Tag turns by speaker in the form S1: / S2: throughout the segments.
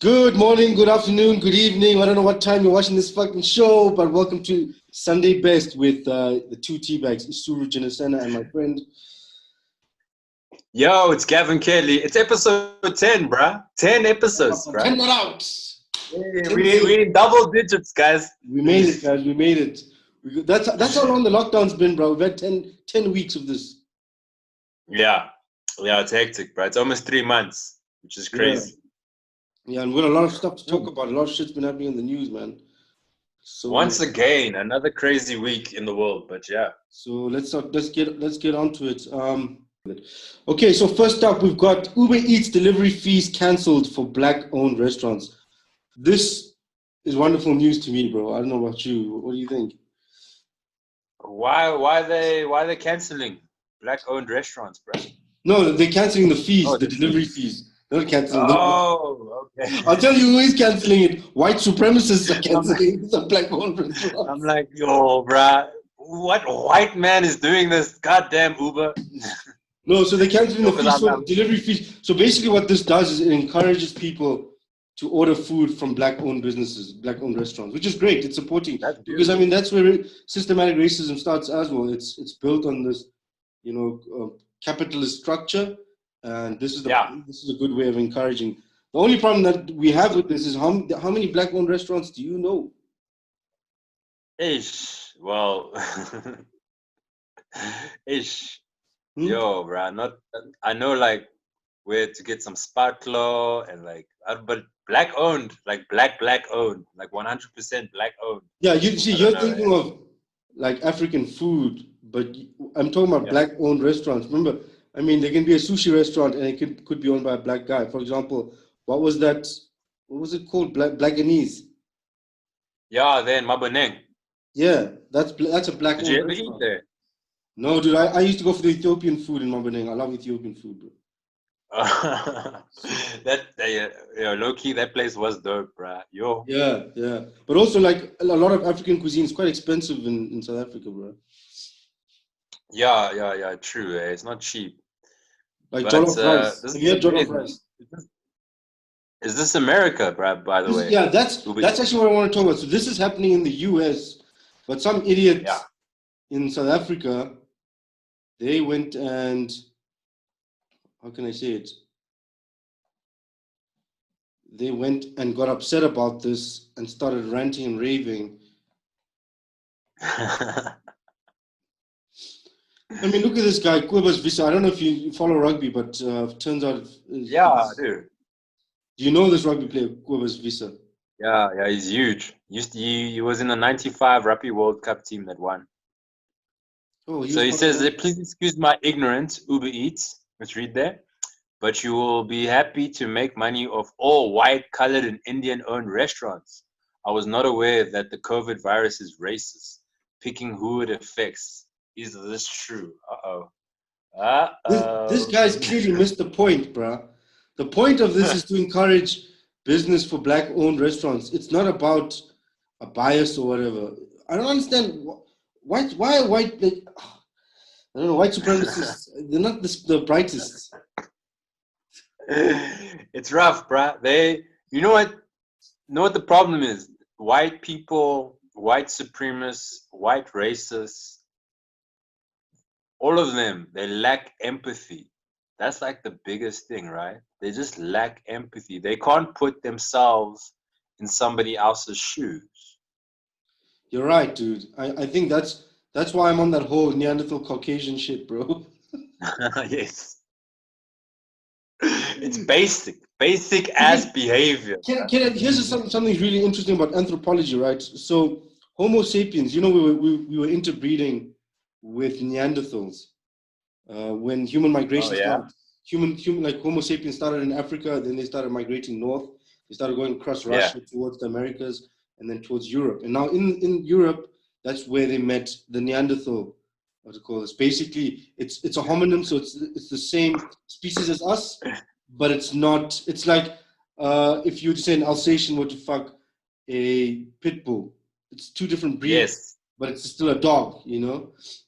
S1: Good morning, good afternoon, good evening. I don't know what time you're watching this fucking show, but welcome to Sunday Best with the two Teabags, Isuru, Jinasena, and my friend.
S2: Yo, it's Gavin Kelly. It's episode 10, bruh. 10 episodes, bruh.
S1: 10 out.
S2: Hey, we in double digits, guys.
S1: We made it, guys. We made it. That's how long the lockdown's been, bro. We've had 10 weeks of this.
S2: Yeah, it's hectic, bruh. It's almost 3 months, which is crazy.
S1: Yeah, and we've got a lot of stuff to talk about. A lot of shit's been happening in the news, man. So
S2: once again, another crazy week in the world, but yeah.
S1: So let's get onto it. Okay, so first up, we've got Uber Eats delivery fees cancelled for Black-owned restaurants. This is wonderful news to me, bro. I don't know about you. What do you think?
S2: Why they canceling Black-owned restaurants, bro?
S1: No, they're canceling the fees, the delivery fees. They're not canceling.
S2: Okay.
S1: I'll tell you who is canceling it. White supremacists are canceling the Black-owned restaurants.
S2: I'm like, yo, bruh, what white man is doing this? Goddamn Uber.
S1: No, so they're canceling the fees, delivery fees. So basically what this does is it encourages people to order food from Black-owned businesses, Black-owned restaurants, which is great. It's supporting. Because, I mean, that's where systematic racism starts as well. It's built on this, capitalist structure. And this is a good way of encouraging. The only problem that we have with this is how many Black-owned restaurants do you know?
S2: Well, yo, bro, I know like where to get some sparkler and like, but Black-owned, like Black-owned, like 100% Black-owned.
S1: Yeah, you're thinking of like African food, but I'm talking about Black-owned restaurants. Remember, I mean, there can be a sushi restaurant and it could be owned by a black guy. For example, what was it called? Blackanese.
S2: Yeah, then Maboneng.
S1: Yeah, that's a Black-owned restaurant.
S2: Did you ever eat there?
S1: No, dude, I used to go for the Ethiopian food in Maboneng. I love Ethiopian food, bro.
S2: Low key, that place was dope, bro. Yo.
S1: Yeah. But also, like, a lot of African cuisine is quite expensive in South Africa, bro.
S2: Yeah, true. It's not cheap.
S1: Like jollof rice. Have you had jollof rice?
S2: Is this America, bro, by the way?
S1: Yeah, that's actually what I want to talk about. So this is happening in the US, but some idiots in South Africa, they went and, how can I say it? They went and got upset about this and started ranting and raving. I mean, look at this guy, Kobus Visa. I don't know if you follow rugby, but turns out...
S2: Yeah, I do.
S1: Do you know this rugby player, Kobus Visa?
S2: Yeah, he's huge. He was in the 95 Rugby World Cup team that won.
S1: Oh,
S2: so he says, please excuse my ignorance, Uber Eats. Let's read there. But you will be happy to make money off all white, colored, and Indian-owned restaurants. I was not aware that the COVID virus is racist, picking who it affects. Is this true?
S1: This guy's clearly missed the point, bruh. The point of this is to encourage business for Black-owned restaurants. It's not about a bias or whatever. I don't understand why are white, like, I don't know, white supremacists, they're not the brightest.
S2: It's rough, bruh. You know what the problem is? White people, white supremacists, white racists, all of them, they lack empathy. That's like the biggest thing, right? They just lack empathy. They can't put themselves in somebody else's shoes.
S1: You're right, dude. I think that's why I'm on that whole Neanderthal Caucasian shit, bro.
S2: Yes. It's basic ass behavior.
S1: Here's something really interesting about anthropology, right? So Homo sapiens, we were interbreeding with Neanderthals when human migration started. Human like Homo sapiens started in Africa, then they started migrating north. They started going across Russia towards the Americas and then towards Europe. And now in Europe, that's where they met the Neanderthal. What to call this? Basically, it's a homonym, so it's the same species as us, but it's not. It's like if you would say an Alsatian were to fuck a pit bull. It's two different breeds, but it's still a dog,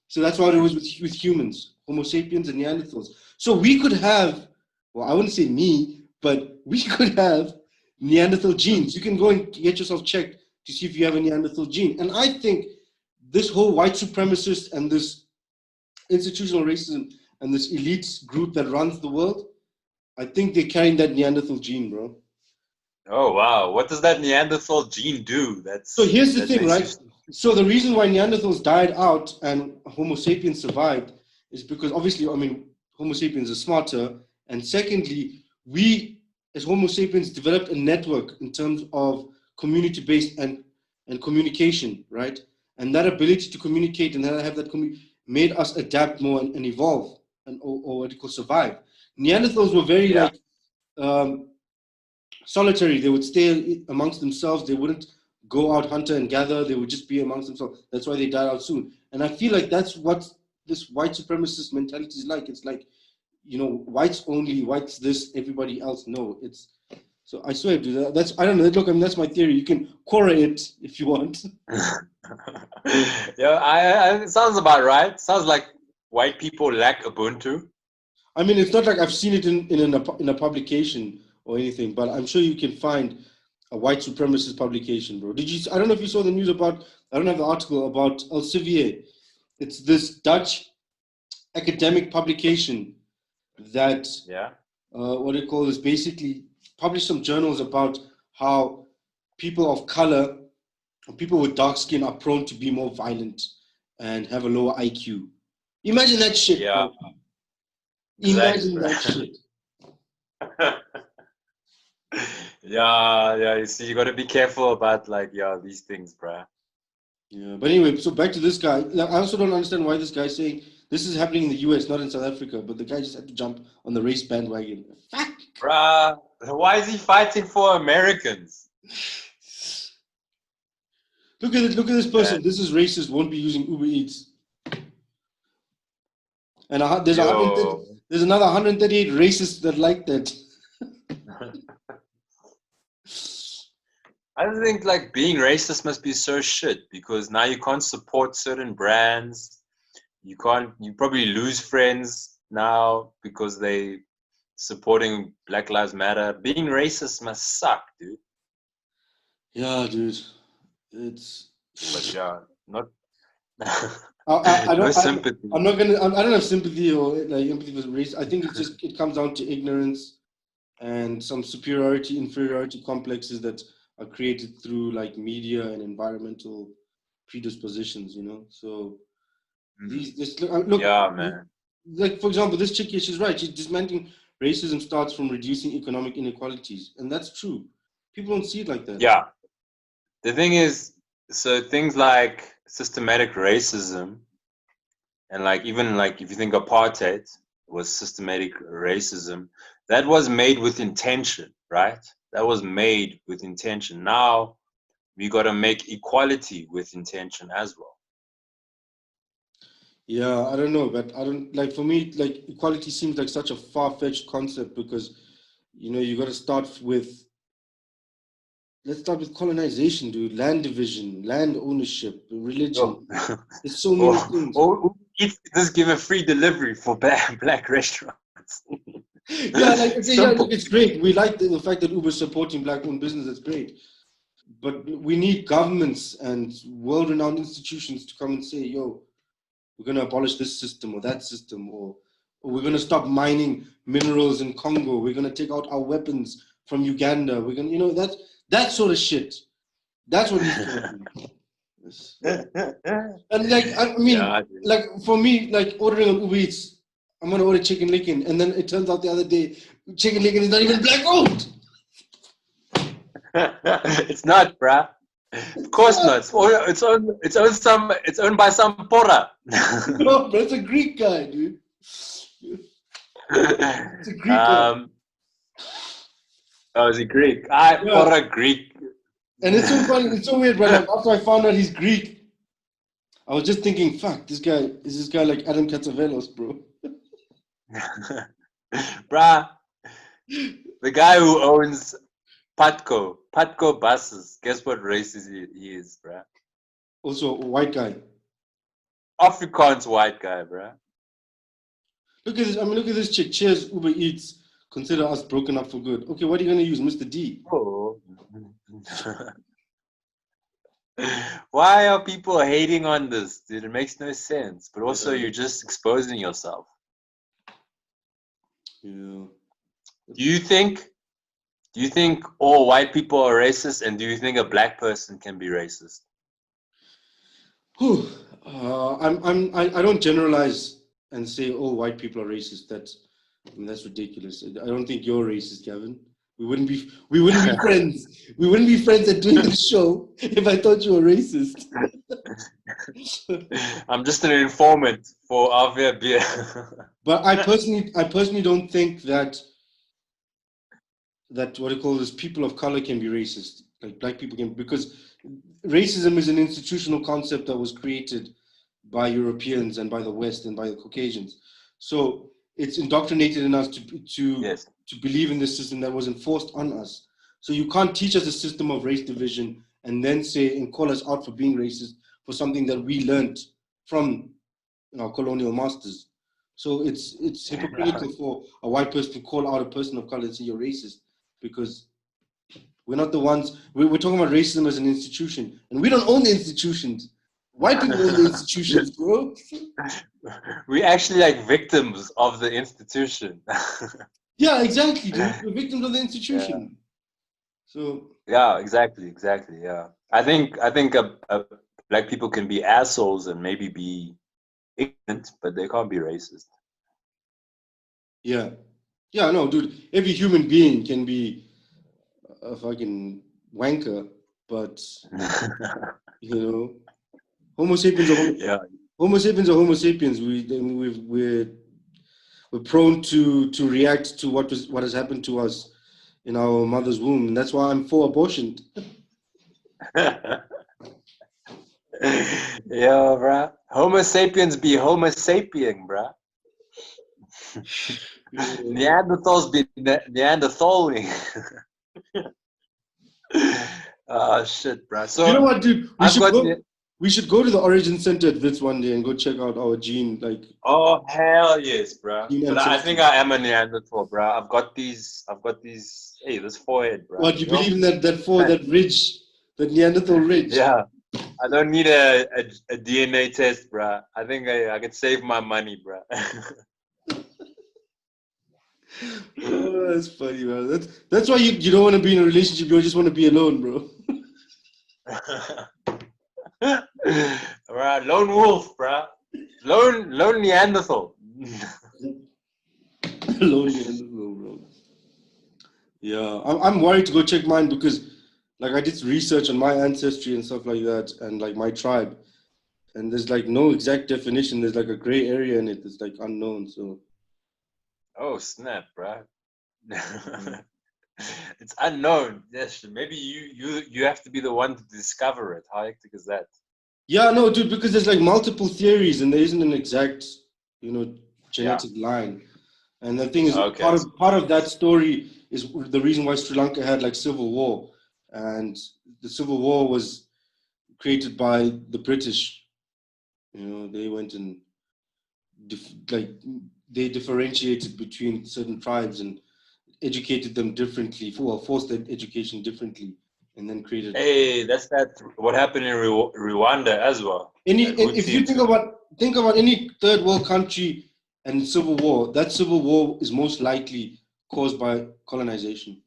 S1: So that's what it was with humans, Homo sapiens and Neanderthals. So we could have, well, I wouldn't say me, but we could have Neanderthal genes. You can go and get yourself checked to see if you have a Neanderthal gene. And I think this whole white supremacist and this institutional racism and this elite group that runs the world, I think they're carrying that Neanderthal gene, bro.
S2: Oh wow! What does that Neanderthal gene do?
S1: So here's the thing, right? So the reason why Neanderthals died out and Homo sapiens survived is because obviously, I mean, Homo sapiens are smarter, and secondly, we as Homo sapiens developed a network in terms of community-based and communication, right? And that ability to communicate and have that made us adapt more and evolve and or what you call survive. Neanderthals were very like solitary. They would stay amongst themselves. They wouldn't go out hunter and gather. They would just be amongst themselves. That's why they died out soon. And I feel like that's what this white supremacist mentality is like. It's like, you know, whites only, whites this, everybody else. No, it's so I swear, dude. That's I don't know. Look, I mean, that's my theory. You can quarrel it if you want.
S2: Yeah, it sounds about right. Sounds like white people lack Ubuntu.
S1: I mean, it's not like I've seen it in a publication or anything, but I'm sure you can find a white supremacist publication, bro. Did you? I don't know if you saw the news about. I don't have the article about Elsevier. It's this Dutch academic publication that what do you call this? Basically, published some journals about how people of color, people with dark skin, are prone to be more violent and have a lower IQ. Imagine that shit.
S2: Yeah.
S1: Bro. Imagine that shit.
S2: Yeah. You see, you got to be careful about these things, bruh.
S1: Yeah, but anyway, so back to this guy. I also don't understand why this guy's saying this is happening in the US, not in South Africa. But the guy just had to jump on the race bandwagon. Fuck.
S2: Bruh, why is he fighting for Americans?
S1: Look at it. Look at this person. This is racist. Won't be using Uber Eats. And there's another 138 racists that like that.
S2: I think like being racist must be so shit because now you can't support certain brands. You probably lose friends now because they supporting Black Lives Matter. Being racist must suck, dude.
S1: Yeah, dude. It's.
S2: But yeah, not.
S1: I don't.
S2: No sympathy.
S1: I don't have sympathy or like empathy for race. I think it comes down to ignorance and some superiority, inferiority complexes that are created through like media and environmental predispositions, you know. So look,
S2: yeah, man.
S1: Like for example, this chick here, she's right. She's dismantling racism starts from reducing economic inequalities, and that's true. People don't see it like that.
S2: Yeah. The thing is, so things like systematic racism, and like even like if you think apartheid was systematic racism, that was made with intention, right? That was made with intention. Now we got to make equality with intention as well.
S1: Yeah, I don't know, but I don't like for me like equality seems like such a far-fetched concept because you know you got to start with. Let's start with colonization, dude. Land division, land ownership, religion. There's so many things.
S2: Just give a free delivery for black restaurants.
S1: Yeah, like it's great. We like the fact that Uber's supporting black-owned business. That's great. But we need governments and world-renowned institutions to come and say, "Yo, we're going to abolish this system or that system, or we're going to stop mining minerals in Congo. We're going to take out our weapons from Uganda. We're going to, you know, that sort of shit. That's what needs to happen. And like, I mean, like for me, like ordering on Uber Eats, I'm going to order chicken licken. And then it turns out the other day, chicken licken is not even black owned.
S2: It's not, bruh. Of course not. It's owned by some porra.
S1: No, but it's a Greek guy, dude. It's a Greek guy.
S2: Oh, is he Greek? Porra Greek.
S1: And it's so funny, it's so weird, brother. After I found out he's Greek, I was just thinking, fuck, this guy like Adam Katsavelos, bro.
S2: Bruh, the guy who owns Patco buses. Guess what race he is, bruh?
S1: Also a white guy.
S2: Afrikaans white guy, bruh.
S1: Look at this. I mean, look at this chick. Cheers, Uber Eats. Consider us broken up for good. Okay, what are you gonna use, Mr. D?
S2: Oh. Why are people hating on this, dude? It makes no sense. But also, you're just exposing yourself.
S1: Yeah.
S2: Do you think all white people are racist, and do you think a black person can be racist?
S1: I don't generalize and say, oh, white people are racist. That's ridiculous. I don't think you're racist, Gavin. We wouldn't be friends. We wouldn't be friends at doing the show if I thought you were racist.
S2: I'm just an informant for Avia Beer.
S1: But I personally don't think that what do you call this, people of color can be racist, like black people can, because racism is an institutional concept that was created by Europeans and by the West and by the Caucasians. So it's indoctrinated in us
S2: Yes.
S1: to believe in this system that was enforced on us. So you can't teach us a system of race division and then say and call us out for being racist for something that we learned from our colonial masters. So it's hypocritical for a white person to call out a person of color and say you're racist, because we're not the ones. We're talking about racism as an institution, and we don't own the institutions. White people own the institutions, bro.
S2: We actually like victims of the institution.
S1: Yeah, exactly, dude. We're victims of the institution. Yeah. So
S2: yeah, exactly. Yeah, I think black people can be assholes and maybe be ignorant, but they can't be racist.
S1: Yeah, no, dude. Every human being can be a fucking wanker, but Homo sapiens are Homo sapiens are Homo sapiens. We're prone to react to what has happened to us in our mother's womb, and that's why I'm for abortion.
S2: Yo, bruh. Homo sapiens be Homo sapien, bruh. Neanderthals be Neanderthaling. Oh shit, bruh. So
S1: you know what, dude? We should go to the Origin Center at Wits one day and go check out our gene, like.
S2: Oh hell yes, bruh. But I think I am a Neanderthal, bruh. I've got these. Hey, this forehead, bruh.
S1: What, you believe in that ridge, that Neanderthal ridge?
S2: Yeah. I don't need a DNA test, bruh. I think I can save my money, bruh.
S1: Oh, that's funny, man. That's why you don't want to be in a relationship. You just want to be alone, bro.
S2: Bruh, lone wolf, bruh. Lone Neanderthal.
S1: Lone Neanderthal, bro. Yeah, I'm worried to go check mine because, like, I did research on my ancestry and stuff like that, and like my tribe, and there's like no exact definition. There's like a gray area in it that's like unknown. So.
S2: Oh snap, bruh. It's unknown. Yes, maybe you have to be the one to discover it. How hectic is that?
S1: Yeah, no, dude, because there's like multiple theories and there isn't an exact, genetic line. And the thing is, part of that story is the reason why Sri Lanka had like civil war, and the civil war was created by the British. They went and they differentiated between certain tribes and educated them differently, forced their education differently, and then created.
S2: Hey, that's what happened in Rwanda as well.
S1: If you think about any third world country and civil war, that civil war is most likely caused by colonization.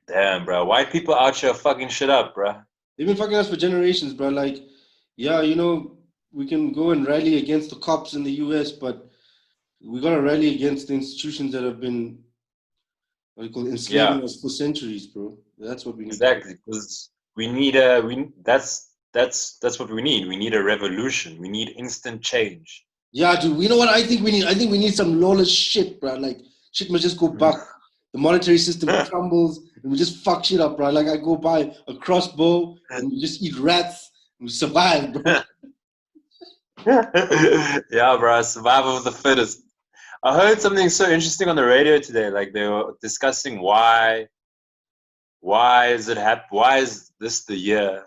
S2: Damn, bro. White people out here fucking shit up, bro.
S1: They've been fucking us for generations, bro. Like, yeah, we can go and rally against the cops in the US, but we gotta rally against the institutions that have been enslaving us for centuries, bro. That's what we need.
S2: Exactly, because we need that's what we need. We need a revolution. We need instant change.
S1: Yeah, dude. You know what I think we need? I think we need some lawless shit, bro. Like, shit must just go back. The monetary system crumbles, and we just fuck shit up, bro. Like, I go buy a crossbow, and we just eat rats, and we survive, bro.
S2: Yeah, bro. Survival of the fittest. I heard something so interesting on the radio today. Like, they were discussing why is this the year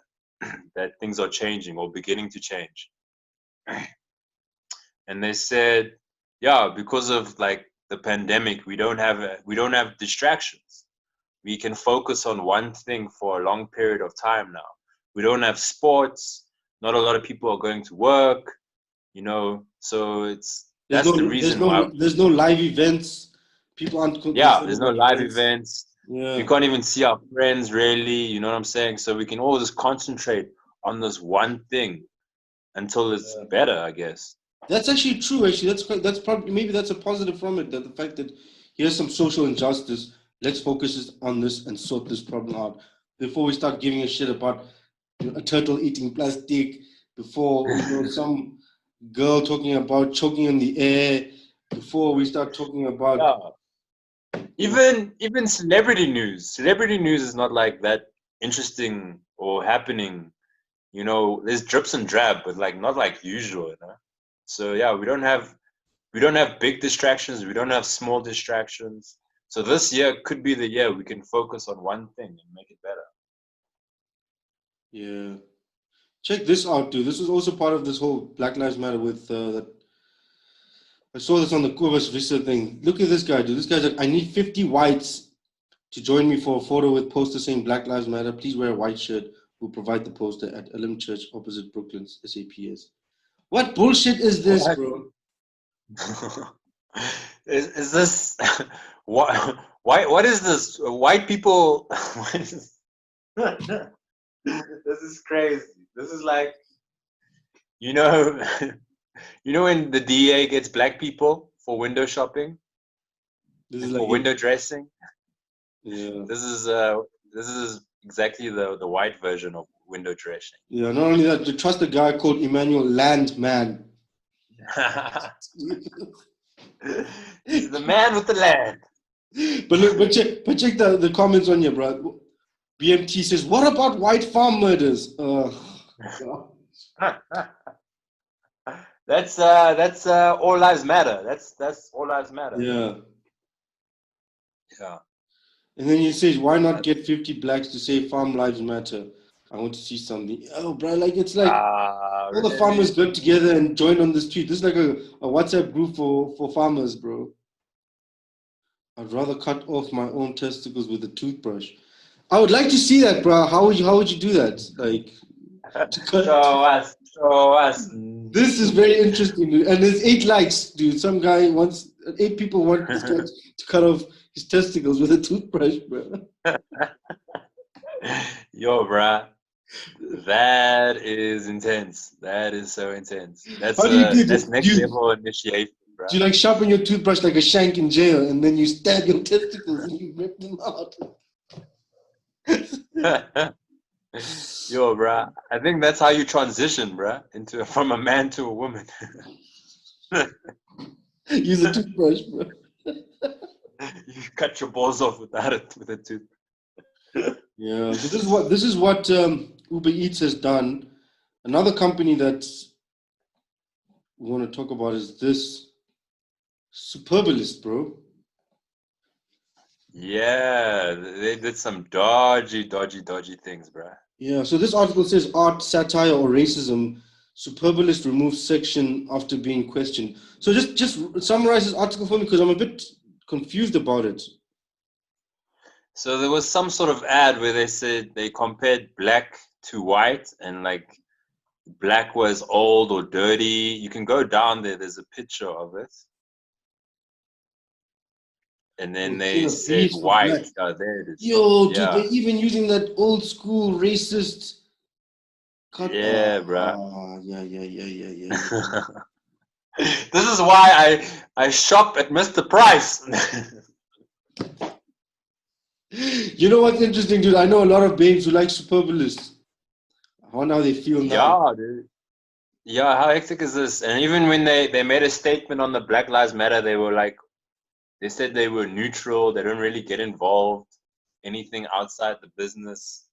S2: that things are changing or beginning to change? And they said, yeah, because of like the pandemic, we don't have distractions. we can focus on one thing for a long period of time now. We don't have sports. Not a lot of people are going to work, you know. So that's the reason why.
S1: There's no live events. People aren't.
S2: Yeah, there's no live events.
S1: Yeah.
S2: We can't even see our friends really. You know what I'm saying? So we can all just concentrate on this one thing until it's better, I guess.
S1: That's actually true. Actually, that's probably maybe that's a positive from it. That the fact that here's some social injustice. Let's focus on this and sort this problem out before we start giving a shit about a turtle eating plastic. Before some girl talking about choking in the air. Before we start talking about
S2: even celebrity news. Celebrity news is not like that interesting or happening. You know, there's drips and drab, but like not like usual. You know? So yeah, we don't have big distractions. We don't have small distractions. So this year could be the year we can focus on one thing and make it better.
S1: Yeah. Check this out, dude. This is also part of this whole Black Lives Matter with that. I saw this on the Kubas Vista thing. Look at this guy, dude. This guy's like, I need 50 whites to join me for a photo with poster saying Black Lives Matter. Please wear a white shirt. We'll provide the poster at Elim Church opposite Brooklyn's SAPS. What bullshit is this, bro?
S2: Is this what is this? White people this is crazy. This is like, you know, when the DA gets black people for window shopping, for window dressing.
S1: Yeah.
S2: This is exactly the white version of window dressing.
S1: Yeah. Not only that, you trust a guy called Emmanuel Landman.
S2: He's the man with the land.
S1: But look, but check the comments on here, bro. BMT says, "What about white farm murders?"
S2: That's all lives matter. That's all lives matter.
S1: Yeah.
S2: Yeah.
S1: And then he says, "Why not get 50 blacks to say farm lives matter? I want to see something." Oh, bro, like it's like all the farmers got together and joined on this tweet. This is like a WhatsApp group for farmers, bro. I'd rather cut off my own testicles with a toothbrush. I would like to see that, bro. How would you do that? Like,
S2: show us.
S1: This is very interesting, dude. And there's 8 likes, dude. Some guy wants 8 people want this guy to cut off his testicles with a toothbrush, bro.
S2: Yo, bro. That is intense. That is so intense. That's next level initiation, bro.
S1: Do you like sharpen your toothbrush like a shank in jail, and then you stab your testicles and you rip them out?
S2: Yo, bro. I think that's how you transition, bro, from a man to a woman.
S1: Use a toothbrush, bro.
S2: You cut your balls off with a tooth.
S1: Yeah, so this is what Uber Eats has done. Another company that we want to talk about is this Superbalist, bro.
S2: Yeah, they did some dodgy things, bro.
S1: Yeah, so this article says art, satire, or racism. Superbalist removes section after being questioned. So just summarize this article for me because I'm a bit confused about it.
S2: So there was some sort of ad where they said they compared black to white, and like black was old or dirty. You can go down there. There's a picture of it. And then they said white. Oh, there it is.
S1: Yo, dude, they're even using that old school racist cut.
S2: Yeah, bro.
S1: Yeah.
S2: This is why I shop at Mr. Price.
S1: You know what's interesting, dude? I know a lot of babes who like Superbalist. I wonder how they feel now.
S2: Yeah, dude. Yeah, how hectic is this? And even when they made a statement on the Black Lives Matter, they said they were neutral. They don't really get involved anything outside the business.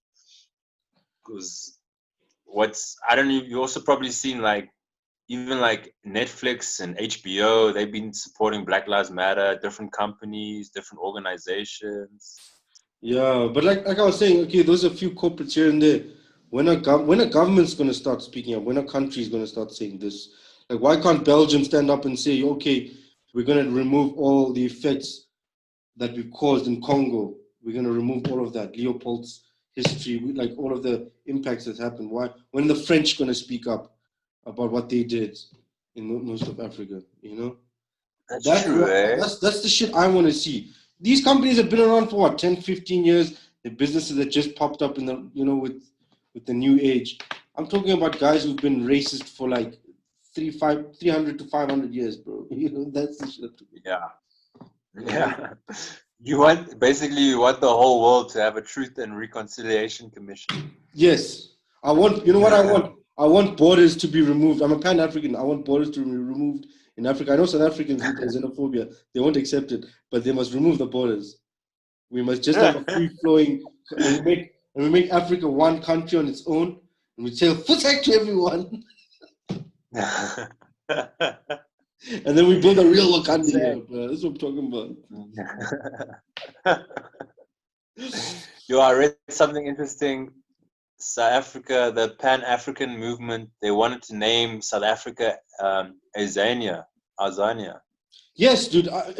S2: Because you also probably seen like even like Netflix and HBO, they've been supporting Black Lives Matter, different companies, different organizations.
S1: Yeah, but like I was saying, okay, those are a few corporates here and there. When a government's going to start speaking up, when a country is going to start saying this, like why can't Belgium stand up and say, okay, we're going to remove all the effects that we caused in Congo we're going to remove all of that. Leopold's history, like all of the impacts that happened. Why? When the French going to speak up about what they did in most of Africa, you know?
S2: That's true, eh?
S1: That's the shit I want to see. These companies have been around for what, 10, 15 years? The businesses that just popped up in the, you know, with the new age. I'm talking about guys who've been racist for like 300 to 500 years, bro. You know, that's the shit.
S2: Yeah. Yeah. You want the whole world to have a Truth and Reconciliation Commission.
S1: Yes. I want, you know what I want? I want borders to be removed. I'm a Pan-African. I want borders to be removed in Africa. I know South Africans with xenophobia. They won't accept it, but they must remove the borders. We must just have a free-flowing, and we make Africa one country on its own, and we tell "futek" to everyone. And then we build a real Wakanda here, bro. That's what I'm talking about.
S2: Yo, I read something interesting. South Africa, the Pan-African movement, they wanted to name South Africa Azania.
S1: Yes, dude. I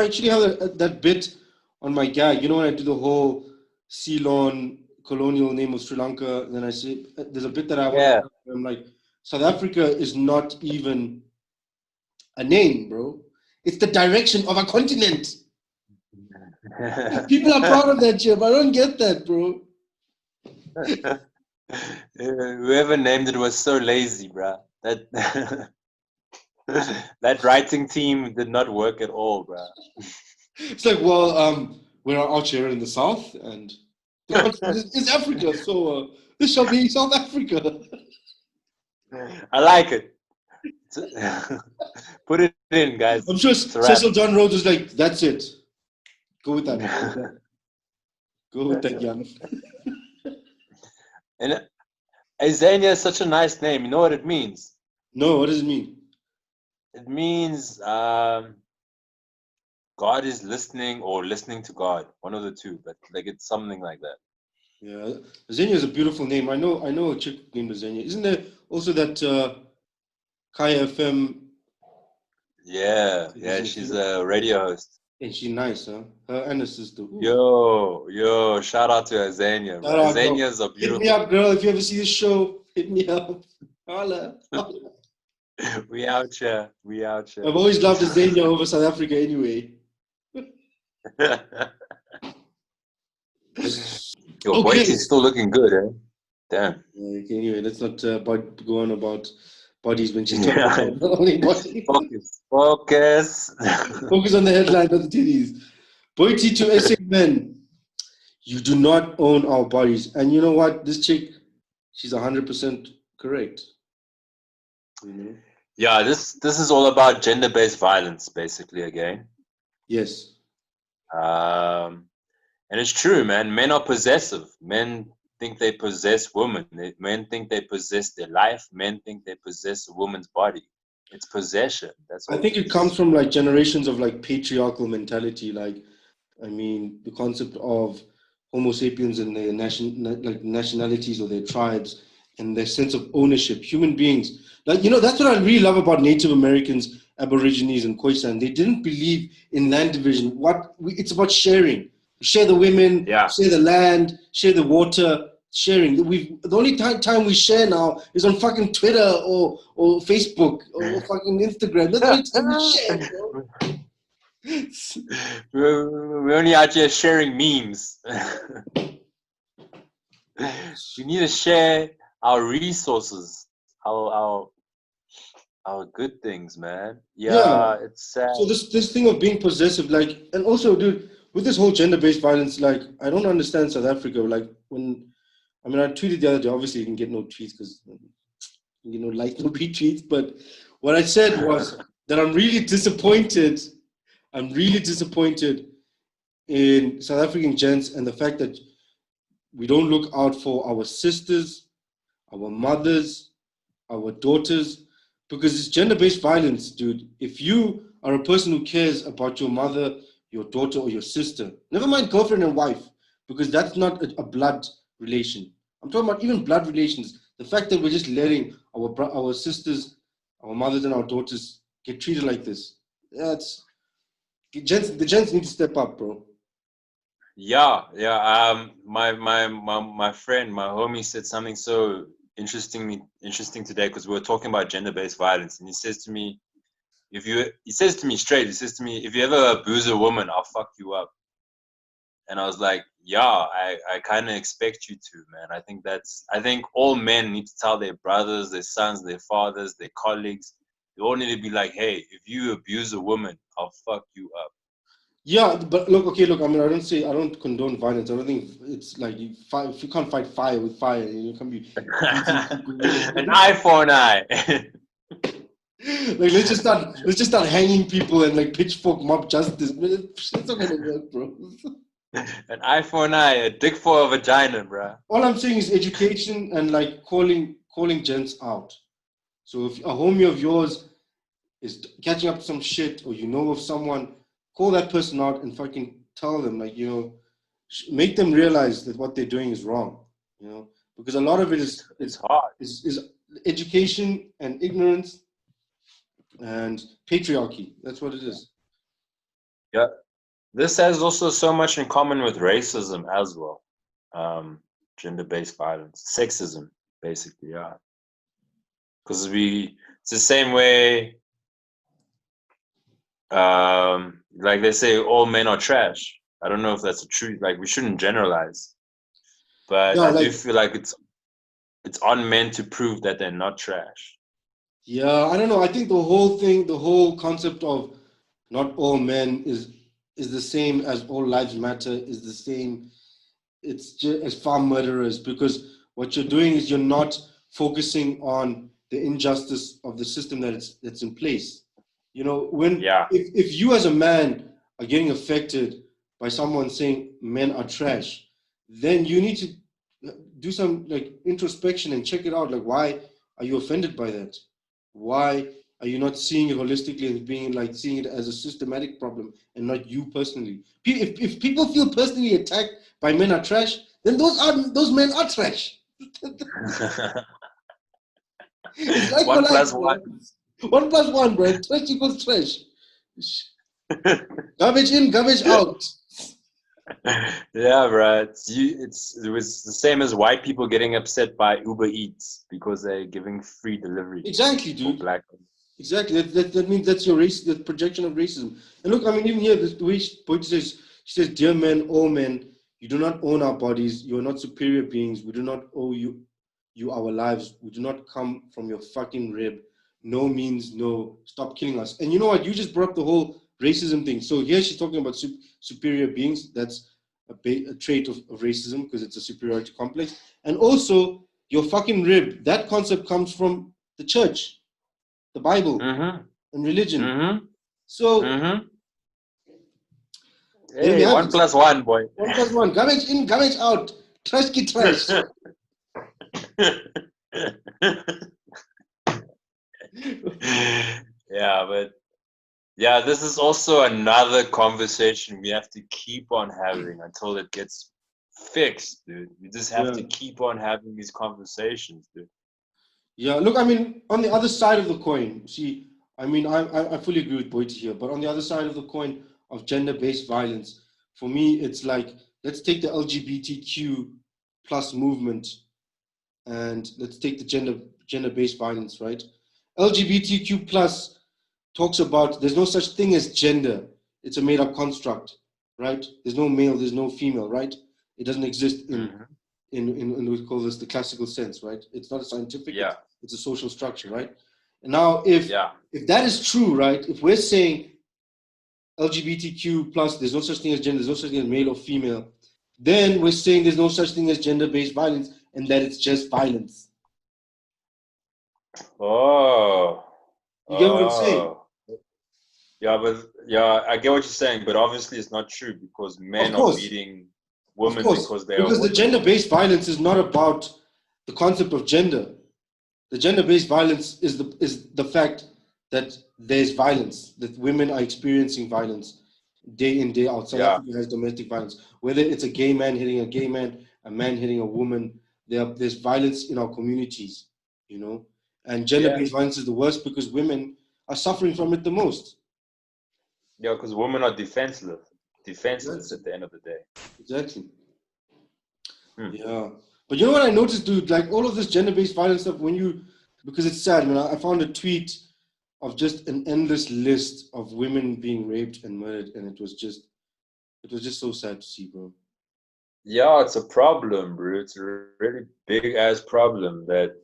S1: actually have that bit on my gag. You know when I do the whole Ceylon colonial name of Sri Lanka, then I say there's a bit that I want to. I'm like, South Africa is not even a name, bro. It's the direction of a continent. People are proud of that shit, but I don't get that, bro.
S2: Whoever named it was so lazy, bro. That writing team did not work at all, bro.
S1: It's like, well, we're out here in the south, and the continent is Africa, so this shall be South Africa.
S2: I like it. Put it in, guys.
S1: I'm sure Cecil John Rhodes was like, that's it. Go with that. Go with that, young.
S2: And Azania is such a nice name. You know what it means?
S1: No, what does it mean?
S2: It means God is listening or listening to God. One of the two, but like it's something like that.
S1: Yeah, Azania is a beautiful name. I know a chick named Azania. Isn't there also that Kaya FM?
S2: Yeah, she's a radio host.
S1: And she's nice, huh? Her and her sister. Ooh.
S2: Yo, shout out to Azania. Azania is a beautiful.
S1: Hit me up, girl. If you ever see this show, hit me up. Holla.
S2: We out here.
S1: I've always loved Azania over South Africa anyway.
S2: Your voice is still looking good, eh? Damn.
S1: Anyway, let's not go on about bodies when she's talking about only body.
S2: Focus.
S1: Focus on the headline, not the titties. Boity to SA men. You do not own our bodies. And you know what? This chick, she's 100% correct. You know?
S2: Yeah, this is all about gender-based violence, basically, again.
S1: Yes.
S2: And it's true, man. Men are possessive. Men think they possess women. Men think they possess their life. Men think they possess a woman's body. It's possession. That's all.
S1: I think it comes from like generations of like patriarchal mentality. Like, I mean, the concept of Homo sapiens and their nationalities or their tribes and their sense of ownership. Human beings, like, you know, that's what I really love about Native Americans, Aborigines, and Khoisan. They didn't believe in land division. It's about sharing. Share the women, share the land, share the water. Sharing. The only time we share now is on fucking Twitter or Facebook or fucking Instagram. That's the only time we share, bro.
S2: We're only out here sharing memes. We need to share our resources, our good things, man. Yeah, it's sad.
S1: So this thing of being possessive, like, and also, dude, with this whole gender-based violence, like, I don't understand South Africa. Like, I tweeted the other day, obviously you can get no tweets because, you know, like no retweets, but what I said was that I'm really disappointed in South African gents and the fact that we don't look out for our sisters, our mothers, our daughters, because it's gender-based violence, dude. If you are a person who cares about your mother, your daughter, or your sister, never mind girlfriend and wife, because that's not a blood relation. I'm talking about even blood relations. The fact that we're just letting our sisters, our mothers, and our daughters get treated like this. The gents need to step up, bro.
S2: Yeah. My friend, my homie said something so interesting today because we were talking about gender-based violence, and he says to me, he says to me straight, he says to me, if you ever abuse a woman, I'll fuck you up. And I was like, yeah, I kind of expect you to, man. I think all men need to tell their brothers, their sons, their fathers, their colleagues. They all need to be like, hey, if you abuse a woman, I'll fuck you up.
S1: Yeah, but look, okay, look. I mean, I don't condone violence. I don't think it's like if you can't fight fire with fire, you can't be beating people with.
S2: An eye for an eye.
S1: Like let's just start hanging people and like pitchfork mob justice. It's not gonna work, bro.
S2: An eye for an eye, a dick for a vagina, bro.
S1: All I'm saying is education and like calling gents out. So if a homie of yours is catching up to some shit, or you know of someone, call that person out and fucking tell them, like, make them realize that what they're doing is wrong, because a lot of it is
S2: It's hard.
S1: Is education and ignorance and patriarchy. That's what it is.
S2: Yeah. This has also so much in common with racism as well. Gender-based violence, sexism, basically, yeah. Because it's the same way, like they say, all men are trash. I don't know if that's the truth. Like, we shouldn't generalize, but
S1: Yeah,
S2: I do feel like it's on men to prove that they're not trash.
S1: Yeah, I don't know. I think the whole concept of not all men is the same as all lives matter, is the same. It's just as farm murderers, because what you're doing is you're not focusing on the injustice of the system that's in place. When if you as a man are getting affected by someone saying men are trash, then you need to do some like introspection and check it out. Like, why are you offended by that? Why are you not seeing it holistically and being like seeing it as a systematic problem and not you personally? If people feel personally attacked by men are trash, then those men are trash. It's like
S2: 1+1.
S1: 1+1, bro. Trash equals trash. Garbage in, garbage out.
S2: Yeah, right. It was the same as white people getting upset by Uber Eats because they're giving free delivery.
S1: Exactly, dude.
S2: For black people.
S1: Exactly. That means that's your race, the projection of racism. And look, I mean, even here, the way she says, "Dear men, all men, you do not own our bodies. You are not superior beings. We do not owe you our lives. We do not come from your fucking rib. No means no. Stop killing us." And you know what? You just brought up the whole racism thing. So here she's talking about superior beings. That's a trait of racism, because it's a superiority complex. And also, your fucking rib. That concept comes from the church, the Bible, and religion. So,
S2: hey, 1+1, boy.
S1: 1+1. Garbage in, garbage out. Trash ki trash.
S2: Yeah, but yeah, this is also another conversation we have to keep on having until it gets fixed, dude. We just have to keep on having these conversations, dude.
S1: Yeah, look, I mean, on the other side of the coin, see, I mean, I fully agree with Boyd here, but on the other side of the coin of gender-based violence, for me, it's like, let's take the LGBTQ plus movement and let's take the gender-based violence, right? LGBTQ plus talks about there's no such thing as gender. It's a made-up construct, right? There's no male, there's no female, right? It doesn't exist in we call this the classical sense, right? It's not a scientific, it's a social structure, right? And now if that is true, right? If we're saying LGBTQ plus, there's no such thing as gender, there's no such thing as male or female, then we're saying there's no such thing as gender-based violence and that it's just violence.
S2: Oh.
S1: You get what I'm saying?
S2: Yeah, I get what you're saying, but obviously it's not true because men are beating women because they are women.
S1: The gender-based violence is not about the concept of gender. The gender-based violence is the fact that there's violence, that women are experiencing violence day in, day out. South Africa has domestic violence. Whether it's a gay man hitting a gay man, a man hitting a woman, there's violence in our communities, And gender-based violence is the worst because women are suffering from it the most.
S2: Yeah, because women are defenseless. defenseless at the end of the day.
S1: Exactly. Yeah. But you know what I noticed, dude? Like all of this gender-based violence stuff, because it's sad, man. I found a tweet of just an endless list of women being raped and murdered, and it was just so sad to see, bro.
S2: Yeah, it's a problem, bro. It's a really big ass problem that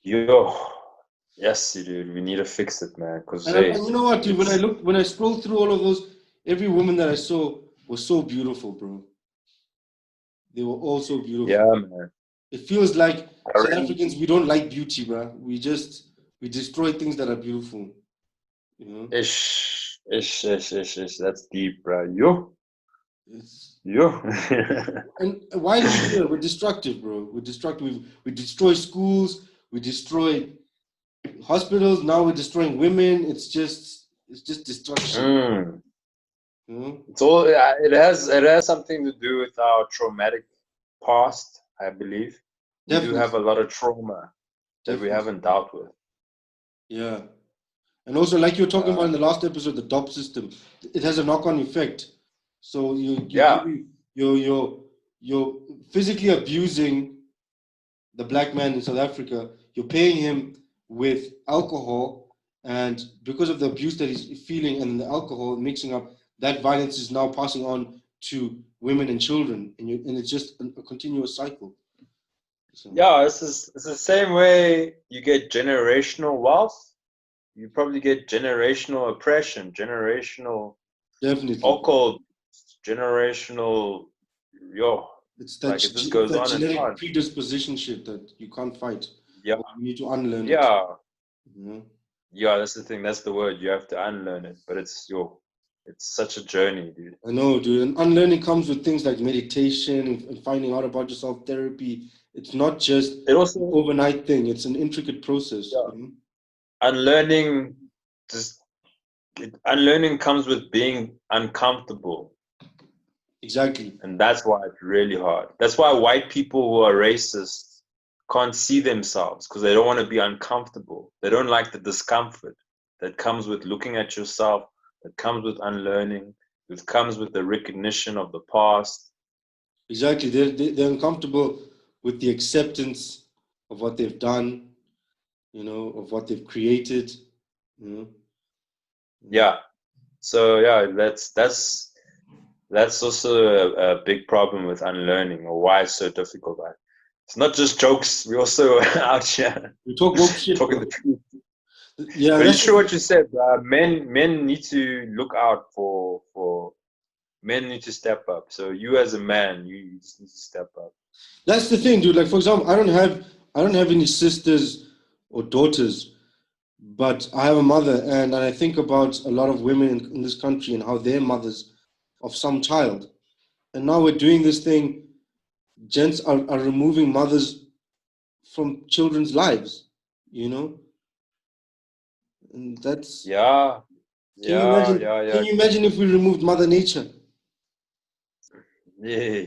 S2: yes, dude, we need to fix it, man. Cause
S1: And you know what, dude? When I scrolled through all of those, every woman that I saw was so beautiful, bro. They were all so beautiful.
S2: Yeah, man.
S1: It feels like South Africans, we don't like beauty, bro. We destroy things that are beautiful. You know?
S2: Ish. That's deep, bro.
S1: And why do we do it? We're destructive, bro. We're destructive. We destroy schools. We destroy hospitals. Now we're destroying women. It's just destruction. You know?
S2: It's all. It has something to do with our traumatic past, I believe. We do have a lot of trauma that we haven't dealt with.
S1: Yeah. And also, like you were talking about in the last episode, the DOP system, it has a knock-on effect. So you're physically abusing the black man in South Africa. You're paying him with alcohol, and because of the abuse that he's feeling and the alcohol mixing up, that violence is now passing on to women and children, and it's just a continuous cycle. So.
S2: Yeah, it's the same way you get generational wealth. You probably get generational oppression, generational alcohol, generational
S1: It's that
S2: it just goes on
S1: genetic
S2: and on.
S1: predisposition shit that you can't fight.
S2: Yeah,
S1: you need to unlearn it.
S2: Yeah, yeah, that's the thing. That's the word. You have to unlearn it, but it's such a journey, dude.
S1: I know, dude. And unlearning comes with things like meditation and finding out about yourself, therapy. It's not just an overnight thing. It's an intricate process.
S2: Yeah.
S1: You know?
S2: Unlearning comes with being uncomfortable.
S1: Exactly.
S2: And that's why it's really hard. That's why white people who are racist can't see themselves, because they don't want to be uncomfortable. They don't like the discomfort that comes with looking at yourself, that comes with unlearning, that comes with the recognition of the past.
S1: Exactly. They're uncomfortable with the acceptance of what they've done, of what they've created.
S2: Yeah. So yeah, that's also a big problem with unlearning, or why it's so difficult. It's not just jokes. We also out here.
S1: We talk woke shit.
S2: Talking the truth.
S1: Yeah,
S2: but it's true what you said. Men need to look out for. Men need to step up. So you as a man, you just need to step up.
S1: That's the thing, dude. Like, for example, I don't have any sisters or daughters, but I have a mother, and I think about a lot of women in this country and how they're mothers of some child. And now we're doing this thing. Gents are removing mothers from children's lives, And that's...
S2: Yeah.
S1: Can you imagine if we removed Mother Nature?
S2: Yeah.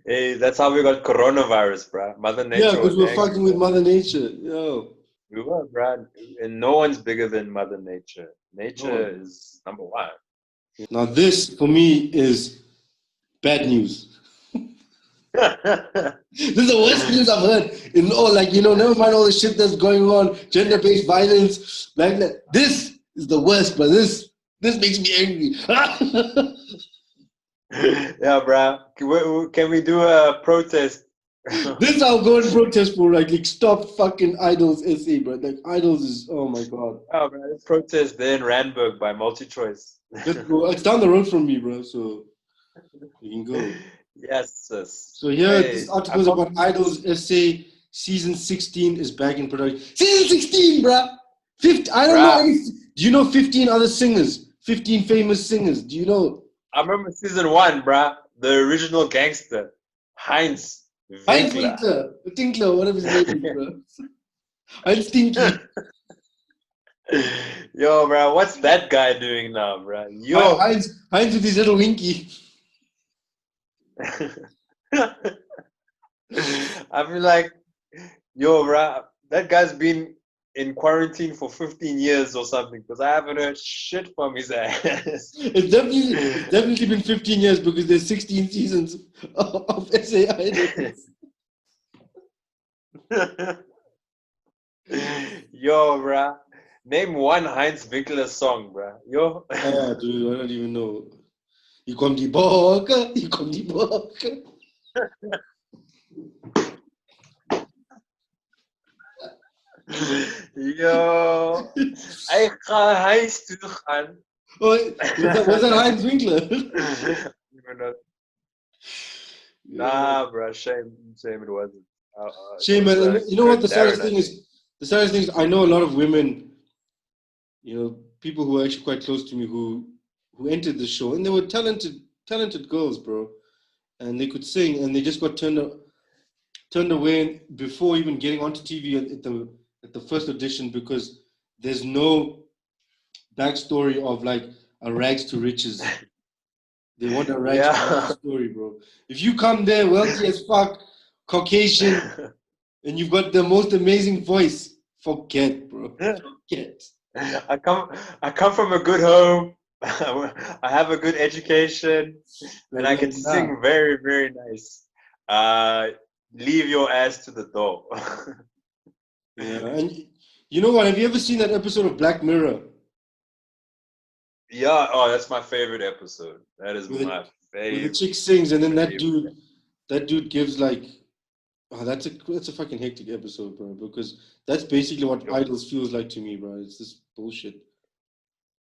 S2: Hey, that's how we got coronavirus, bro. Mother Nature.
S1: Yeah, because we're fucking with Mother Nature. Yo.
S2: We were, bro. And no one's bigger than Mother Nature. Nature is number one.
S1: Now this, for me, is bad news. This is the worst news I've heard. Never mind all the shit that's going on, gender-based violence, this is the worst, but this makes me angry.
S2: Yeah, bro. Can we do a protest?
S1: This I'll go and protest for, like stop fucking Idols SA, bro. Like Idols is, oh my god.
S2: Oh, bro, let's protest there in Randburg by MultiChoice.
S1: It's down the road from me, bro, so you can go.
S2: Yes.
S1: So here, this article is about Idols SA. Season 16 is back in production. Season 16, bro. I don't know. Do you know 15 other singers? 15 famous singers. Do you know?
S2: I remember season 1, bro. The original gangster, Heinz
S1: Winkler, whatever his name is, bro. Heinz Stinky.
S2: Yo, bro, what's that guy doing now, bro? Yo,
S1: Heinz with his little winky.
S2: I feel like, yo, bro, that guy's been in quarantine for 15 years or something because I haven't heard shit from his ass.
S1: It's definitely been 15 years because there's 16 seasons of SA Idols.
S2: Yo, bruh. Name one Heinz Winkler song, bruh. Yo.
S1: Oh, dude, I don't even know. You come die Boca, you come die Boca.
S2: Yo. Ik ga Heinz terug aan.
S1: Oh, was that Heinz Winkler?
S2: Nah, bruh. Shame it wasn't.
S1: Shame, man. And you know what the saddest thing is? The saddest thing is I know a lot of women, you know, people who are actually quite close to me who entered the show, and they were talented girls, bro, and they could sing, and they just got turned away before even getting onto TV at the first audition because there's no backstory of like a rags to riches. They want a rags to riches story, bro. If you come there wealthy as fuck, Caucasian, and you've got the most amazing voice, forget, bro. Forget.
S2: I come from a good home. I have a good education, and I can sing very, very nice. Leave your ass to the door.
S1: Yeah, and you know what? Have you ever seen that episode of Black Mirror?
S2: Yeah, oh, that's my favorite episode. That is my favorite.
S1: Where the chick sings, and then that dude gives like, oh, that's a fucking hectic episode, bro. Because that's basically what Idols feels like to me, bro. It's this bullshit.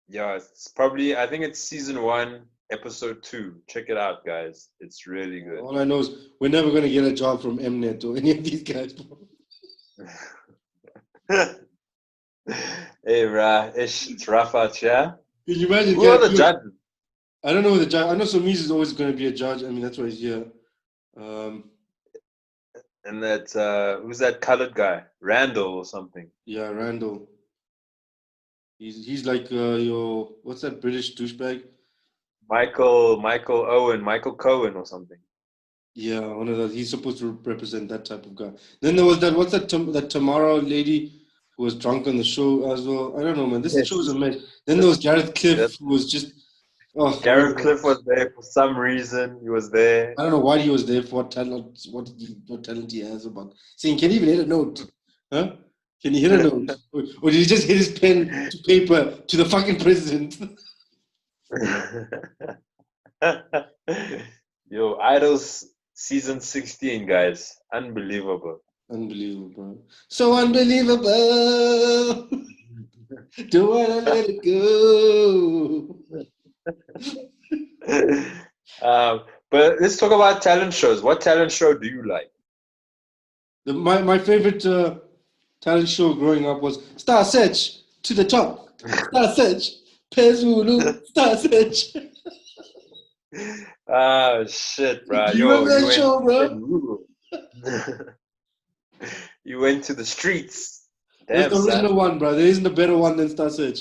S2: Yeah, it's probably, I think it's season 1, episode 2. Check it out, guys. It's really good.
S1: All I know is we're never gonna get a job from Mnet or any of these guys, bro.
S2: Hey, bruh, it's rough out here.
S1: Can you imagine?
S2: Who are the judges?
S1: I don't know who the judge. I know Somiz is always going to be a judge. I mean, that's why he's here.
S2: And that who's that colored guy? Randall or something.
S1: Yeah, Randall. He's like your what's that British douchebag?
S2: Michael Cohen or something.
S1: Yeah, one of those. He's supposed to represent that type of guy. Then there was that what's that Tamara lady who was drunk on the show as well. I don't know, man. This show is a mess. Then there was Gareth Cliff who was just. Oh,
S2: Gareth Cliff was there for some reason. He was there.
S1: I don't know why he was there. For what talent he has about saying. Can he even hit a note? Huh? Can he hit a note? Or did he just hit his pen to paper to the fucking president?
S2: Yo, Idols season 16, guys. Unbelievable.
S1: Unbelievable, bro. So unbelievable. Don't wanna let it go.
S2: But let's talk about talent shows. What talent show do you like?
S1: My favorite talent show growing up was Star Search to the top. Star Search. Pezulu. Star Search.
S2: Oh shit, bro.
S1: You remember that show, bro?
S2: You went to the streets. Damn,
S1: that's the original one, bro. There isn't a better one than Star Search.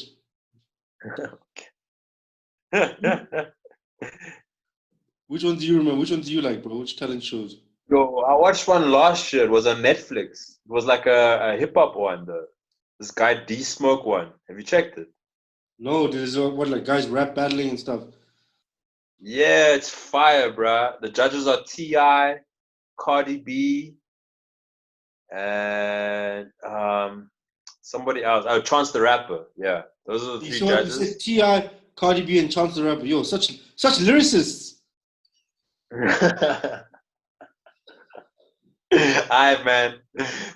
S1: Which one do you remember? Which one do you like, bro? Which talent shows?
S2: Yo, I watched one last year. It was on Netflix. It was like a hip hop one, though. This guy D Smoke one. Have you checked it?
S1: No, there's what like guys rap battling and stuff.
S2: Yeah, it's fire, bruh. The judges are T.I., Cardi B, and somebody else. Oh, Chance the Rapper. Yeah, those are the 3 judges.
S1: You said T.I., Cardi B, and Chance the Rapper. Yo, such lyricists.
S2: Aye, man.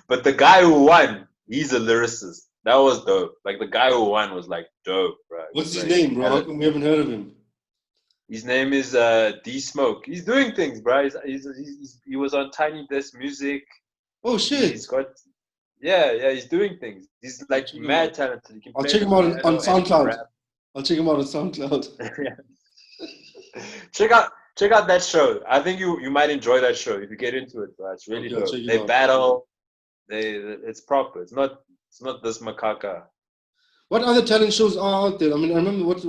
S2: But the guy who won, he's a lyricist. That was dope. Like the guy who won was like dope, bro.
S1: What's his name, bro? How come we haven't heard of him?
S2: His name is D Smoke. He's doing things, bro. He was on Tiny Desk Music.
S1: Oh shit!
S2: He's got he's doing things. He's like mad talented.
S1: I'll check him out on SoundCloud. I'll check him out on SoundCloud.
S2: Check out that show. I think you might enjoy that show if you get into it, bro. It's really dope. They battle. It's proper. It's not this macaca.
S1: What other talent shows are out there? I mean, I remember what's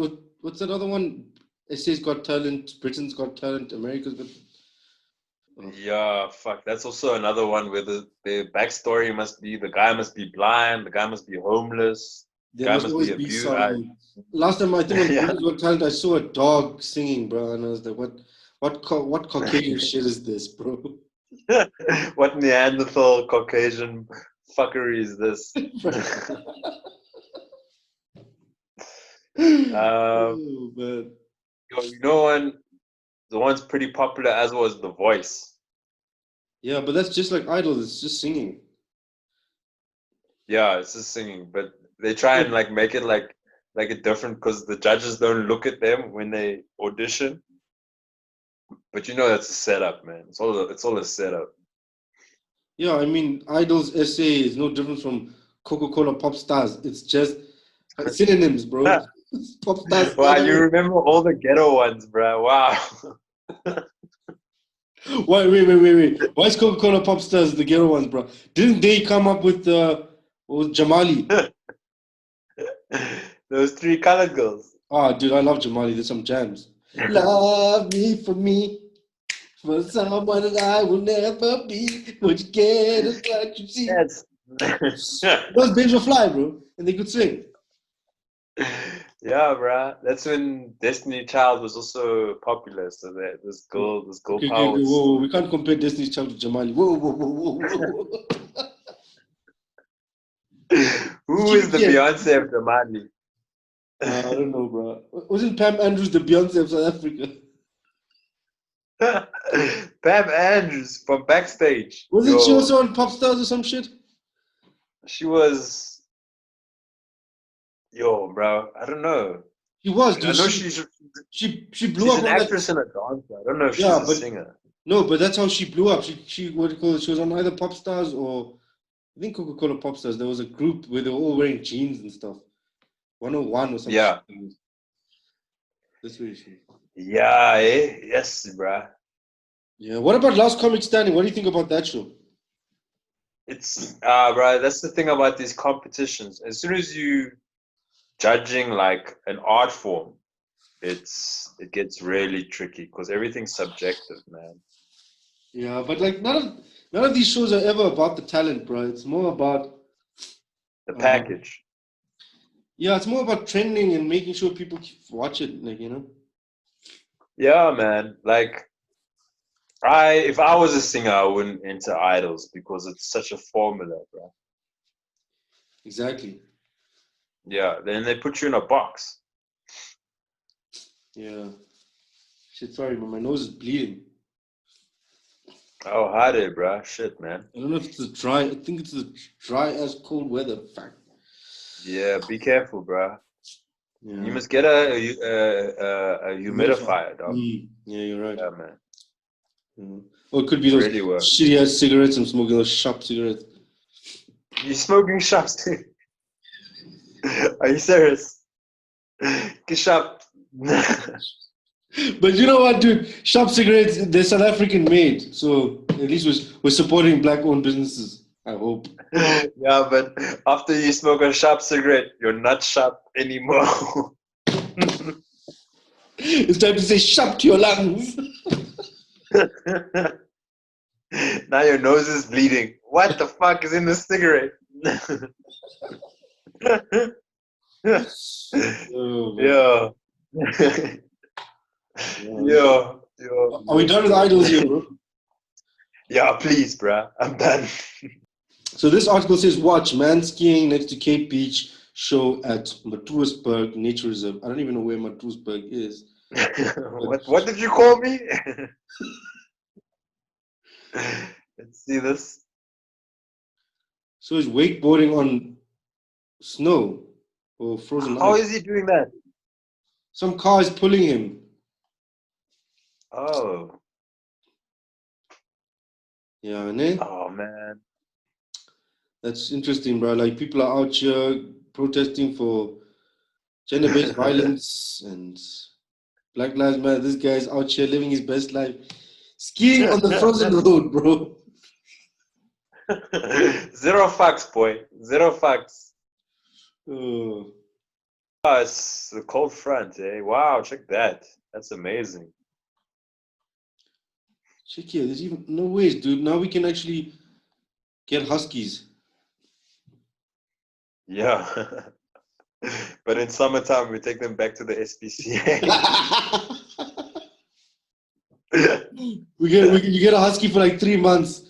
S1: that other one? SA's Got Talent, Britain's Got Talent, America's Got.
S2: Yeah, fuck. That's also another one where the backstory must be the guy must be blind, the guy must be homeless, the
S1: There
S2: guy
S1: must
S2: must
S1: always
S2: be
S1: be
S2: abused.
S1: some. Last time I think on
S2: Yeah.
S1: Britain's Got Talent, I saw a dog singing, bro, and I was like, what Caucasian shit is this, bro?
S2: What Neanderthal Caucasian fuckery is this?
S1: Oh, man.
S2: You know the one's pretty popular as was The Voice.
S1: Yeah, but that's just like Idol. It's just singing.
S2: Yeah, it's just singing, but they try and like make it like a different because the judges don't look at them when they audition. But you know that's a setup, man. It's all a setup.
S1: Yeah, I mean, Idol's essay is no different from Coca-Cola Pop Stars. It's just synonyms, bro. Pop Stars.
S2: Wow, you remember all the ghetto ones, bro. Wow.
S1: Wait. Why is Coca-Cola Pop Stars the ghetto ones, bro? Didn't they come up with Jamali?
S2: Those three colored girls.
S1: Ah, dude, I love Jamali. There's some jams. Love me for me, for someone that I will never be. What you get is what you see.
S2: Yes.
S1: Those babes were fly, bro, and they could sing.
S2: Yeah, bruh. That's when Destiny Child was also popular. So that this girl
S1: Okay,
S2: power was
S1: whoa,
S2: still.
S1: we can't compare Destiny's Child to Jamali. Whoa.
S2: Who is the Beyonce of Damani?
S1: I don't know, bro. Wasn't Pam Andrews the Beyonce of South Africa?
S2: Pam Andrews from Backstage.
S1: Wasn't she also on Pop Stars or some shit?
S2: She was. Yo, bro. I don't know.
S1: She was, dude.
S2: I know
S1: she blew up.
S2: She's an actress and a dancer. I don't know if she's a singer.
S1: No, but that's how she blew up. She what do you call it? She was on either Pop Stars or I think Coca-Cola Pop Stars. There was a group where they were all wearing jeans and stuff. 101 or something.
S2: Yeah.
S1: That's where she.
S2: Yeah, yes, bruh.
S1: Yeah. What about Last Comic Standing? What do you think about that show?
S2: It's bro, that's the thing about these competitions. As soon as you judging like an art form, it gets really tricky because everything's subjective, man.
S1: Yeah, but like none of these shows are ever about the talent, bro. It's more about
S2: the package.
S1: Yeah, it's more about trending and making sure people watch it, like, you know.
S2: Yeah, man. Like, if I was a singer, I wouldn't enter Idols because it's such a formula, bro.
S1: Exactly.
S2: Yeah, then they put you in a box.
S1: Yeah. Shit, sorry, but my nose is bleeding.
S2: Oh, hi there, bro. Shit, man.
S1: I don't know if it's I think it's the dry as cold weather fact.
S2: Yeah, be careful, bro.
S1: Yeah.
S2: You must get a humidifier, dog.
S1: Yeah, you're right.
S2: Yeah, man.
S1: Or it could be those really shitty ass cigarettes. I'm smoking those sharp cigarettes.
S2: You smoking sharps too? Are you serious? Get sharp.
S1: But you know what, dude? Sharp cigarettes, they're South African made. So at least we're supporting black owned businesses, I hope.
S2: Yeah, but after you smoke a sharp cigarette, you're not sharp anymore.
S1: It's time to say sharp to your lungs.
S2: Now your nose is bleeding. What the fuck is in the cigarette? Yeah. Yo.
S1: Are we done with Idols here, bro?
S2: Yeah, please, bruh. I'm done.
S1: So this article says, watch man skiing next to Cape Beach show at Matuasburg Nature Reserve. I don't even know where Matuasburg is.
S2: What did you call me? Let's see this.
S1: So he's wakeboarding on snow or frozen ice.
S2: How is he doing that?
S1: Some car is pulling him.
S2: Oh.
S1: Yeah, ne?
S2: Oh, man.
S1: That's interesting, bro. Like, people are out here protesting for gender-based violence and Black Lives Matter. This guy's out here living his best life. Skiing on the frozen road, bro.
S2: Zero fucks, boy. Zero fucks.
S1: Oh,
S2: It's the cold front, eh? Wow, check that. That's amazing.
S1: Check here. There's even no ways, dude. Now we can actually get huskies.
S3: Yeah. But in summertime, we take them back to the SPCA.
S1: You get a husky for like 3 months,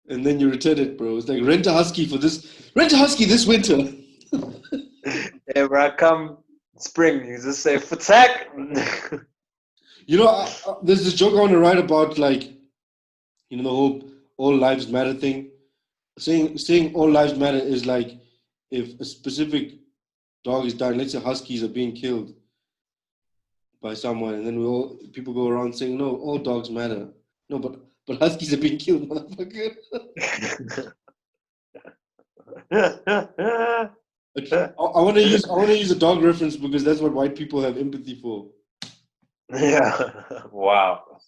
S1: and then you return it, bro. It's like rent a husky this winter.
S3: Yeah, bro, come spring, you just say attack.
S1: You know, there's this joke I want to write about, like, you know, the whole all lives matter thing. Saying all lives matter is like if a specific dog is dying, let's say huskies are being killed by someone, and then people go around saying, no, all dogs matter. No, but huskies are being killed, motherfucker. I want to use a dog reference because that's what white people have empathy for.
S3: Yeah. Wow.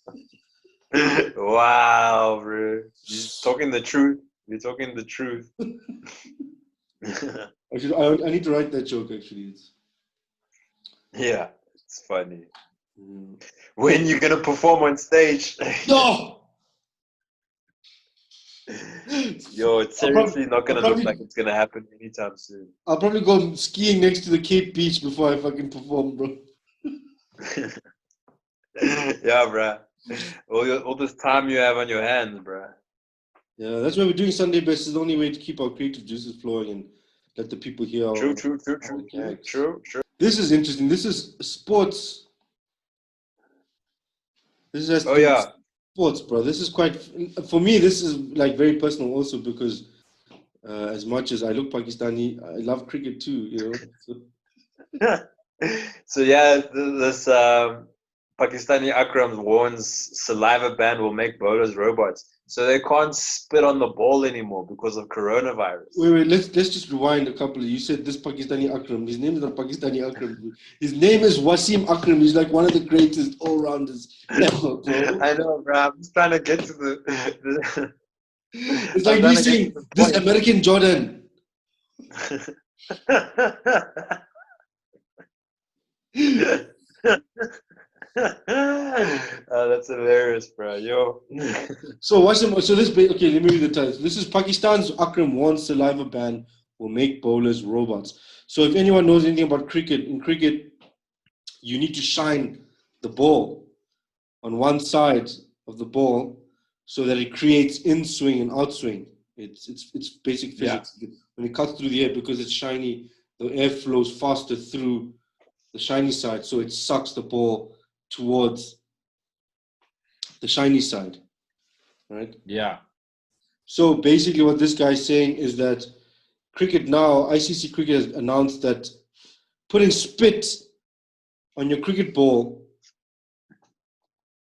S3: Wow, bro. You're talking the truth. You're talking the truth.
S1: I need to write that joke, actually.
S3: Yeah, it's funny. When you gonna perform on stage?
S1: No!
S3: Yo, it's seriously not gonna look like it's gonna happen anytime soon.
S1: I'll probably go skiing next to the Cape Beach before I fucking perform, bro.
S3: Yeah, bruh. All this time you have on your hands, bruh.
S1: Yeah, that's why we're doing Sunday Best. It's the only way to keep our creative juices flowing and let the people hear our
S3: True.
S1: This is interesting. This is sports. This is sports, bro. This is quite, for me, this is like very personal also because as much as I look Pakistani, I love cricket too, you know.
S3: So yeah, this Pakistani Akram warns saliva ban will make bowlers robots. So they can't spit on the ball anymore because of coronavirus.
S1: Wait, let's just rewind a couple. You said this Pakistani Akram. His name is not Pakistani Akram. His name is Wasim Akram. He's like one of the greatest all-rounders ever, bro.
S3: I know, bro. I'm just trying to get to the
S1: it's like me saying this American Jordan.
S3: Oh, that's hilarious, bro. Yo.
S1: So Wasim, okay, let me read the title. This is Pakistan's Akram warns saliva ban will make bowlers robots. So if anyone knows anything about cricket, in cricket, you need to shine the ball on one side of the ball so that it creates in swing and out swing. It's basic physics. Yeah. When it cuts through the air, because it's shiny, the air flows faster through the shiny side, so it sucks the ball towards the shiny side, right?
S2: Yeah.
S1: So basically what this guy's saying is that cricket now, ICC cricket has announced that putting spit on your cricket ball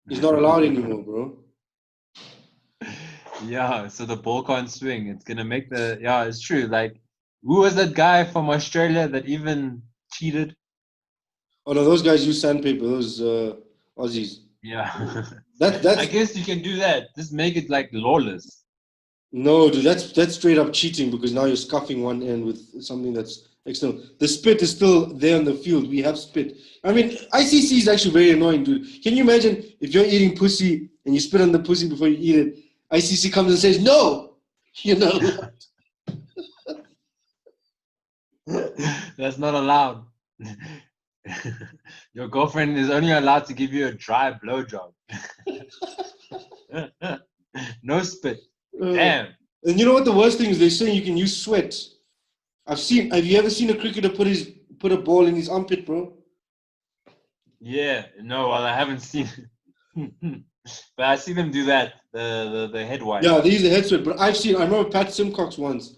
S1: is not allowed anymore, bro.
S2: Yeah, so the ball can't swing. It's gonna make it's true. Like, who was that guy from Australia that even cheated?
S1: Oh no, those guys use sandpaper, those Aussies.
S2: Yeah.
S1: That's
S2: I guess you can do that. Just make it like lawless.
S1: No, dude, that's straight up cheating because now you're scuffing one end with something that's external. The spit is still there on the field. We have spit. I mean, ICC is actually very annoying, dude. Can you imagine if you're eating pussy and you spit on the pussy before you eat it? ICC comes and says, no, you're not allowed.
S2: That's not allowed. Your girlfriend is only allowed to give you a dry blowjob. No spit. Damn.
S1: And you know what the worst thing is? They're saying you can use sweat. Have you ever seen a cricketer put a ball in his armpit, bro?
S2: Yeah, no, well, I haven't seen it. But I see them do that, the head wipe.
S1: Yeah, they use the head sweat. But I remember Pat Simcox once.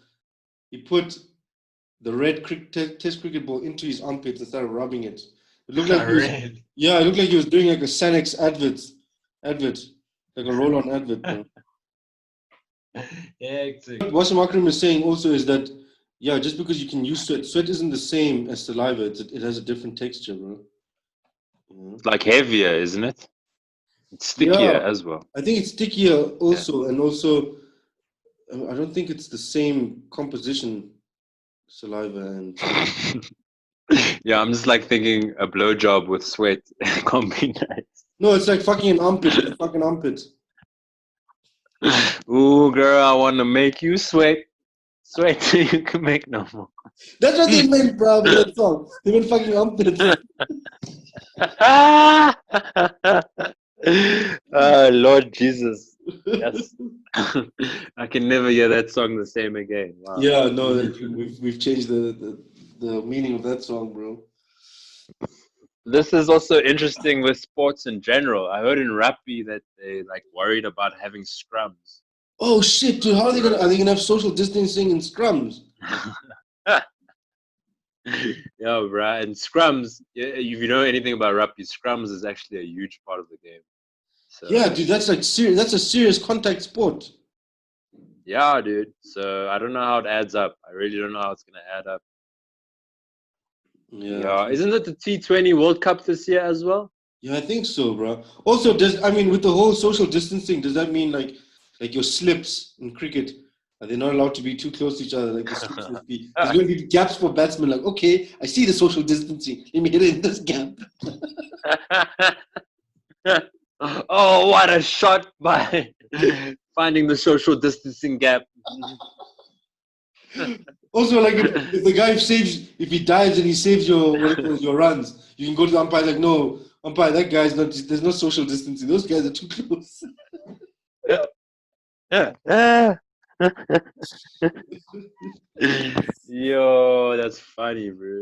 S1: He put the red test cricket ball into his armpits and started rubbing it. It looked like it looked like he was doing like a Sanex advert, like a roll-on advert, bro.
S2: Yeah, exactly.
S1: What Wasim Akram is saying also is that, just because you can use sweat isn't the same as saliva. It has a different texture, bro.
S3: It's like heavier, isn't it? It's stickier as well.
S1: I think it's stickier also, and also, I don't think it's the same composition, saliva and.
S3: Yeah, I'm just like thinking a blowjob with sweat can't be nice.
S1: No, it's like fucking an armpit. Fucking armpit.
S2: Ooh, girl, I want to make you sweat. Sweat till you can make no more.
S1: That's what they meant, bro, with that song. They meant fucking armpits.
S2: Lord Jesus. Yes. I can never hear that song the same again. Wow.
S1: Yeah, no, we've changed the meaning of that song, bro.
S2: This is also interesting with sports in general. I heard in rugby that they like worried about having scrums.
S1: Oh shit, dude! How are they gonna have social distancing in scrums?
S2: Yeah, bruh. And scrums, if you know anything about rugby, scrums is actually a huge part of the game. So,
S1: yeah, dude, that's like serious. That's a serious contact sport.
S2: Yeah, dude. So I don't know how it adds up. I really don't know how it's gonna add up. Yeah. Isn't it the T20 World Cup this year as well?
S1: Yeah, I think so, bro. Also, with the whole social distancing, does that mean like your slips in cricket? Are they not allowed to be too close to each other? Like the slips must be. There's going to be gaps for batsmen. Like, okay, I see the social distancing. Let me hit it in this gap.
S2: Oh, what a shot by finding the social distancing gap.
S1: Also, like if the guy saves, if he dives and he saves your runs, you can go to the umpire like, no, umpire, that guy's not. There's no social distancing. Those guys are too close.
S2: Yo, that's funny, bro.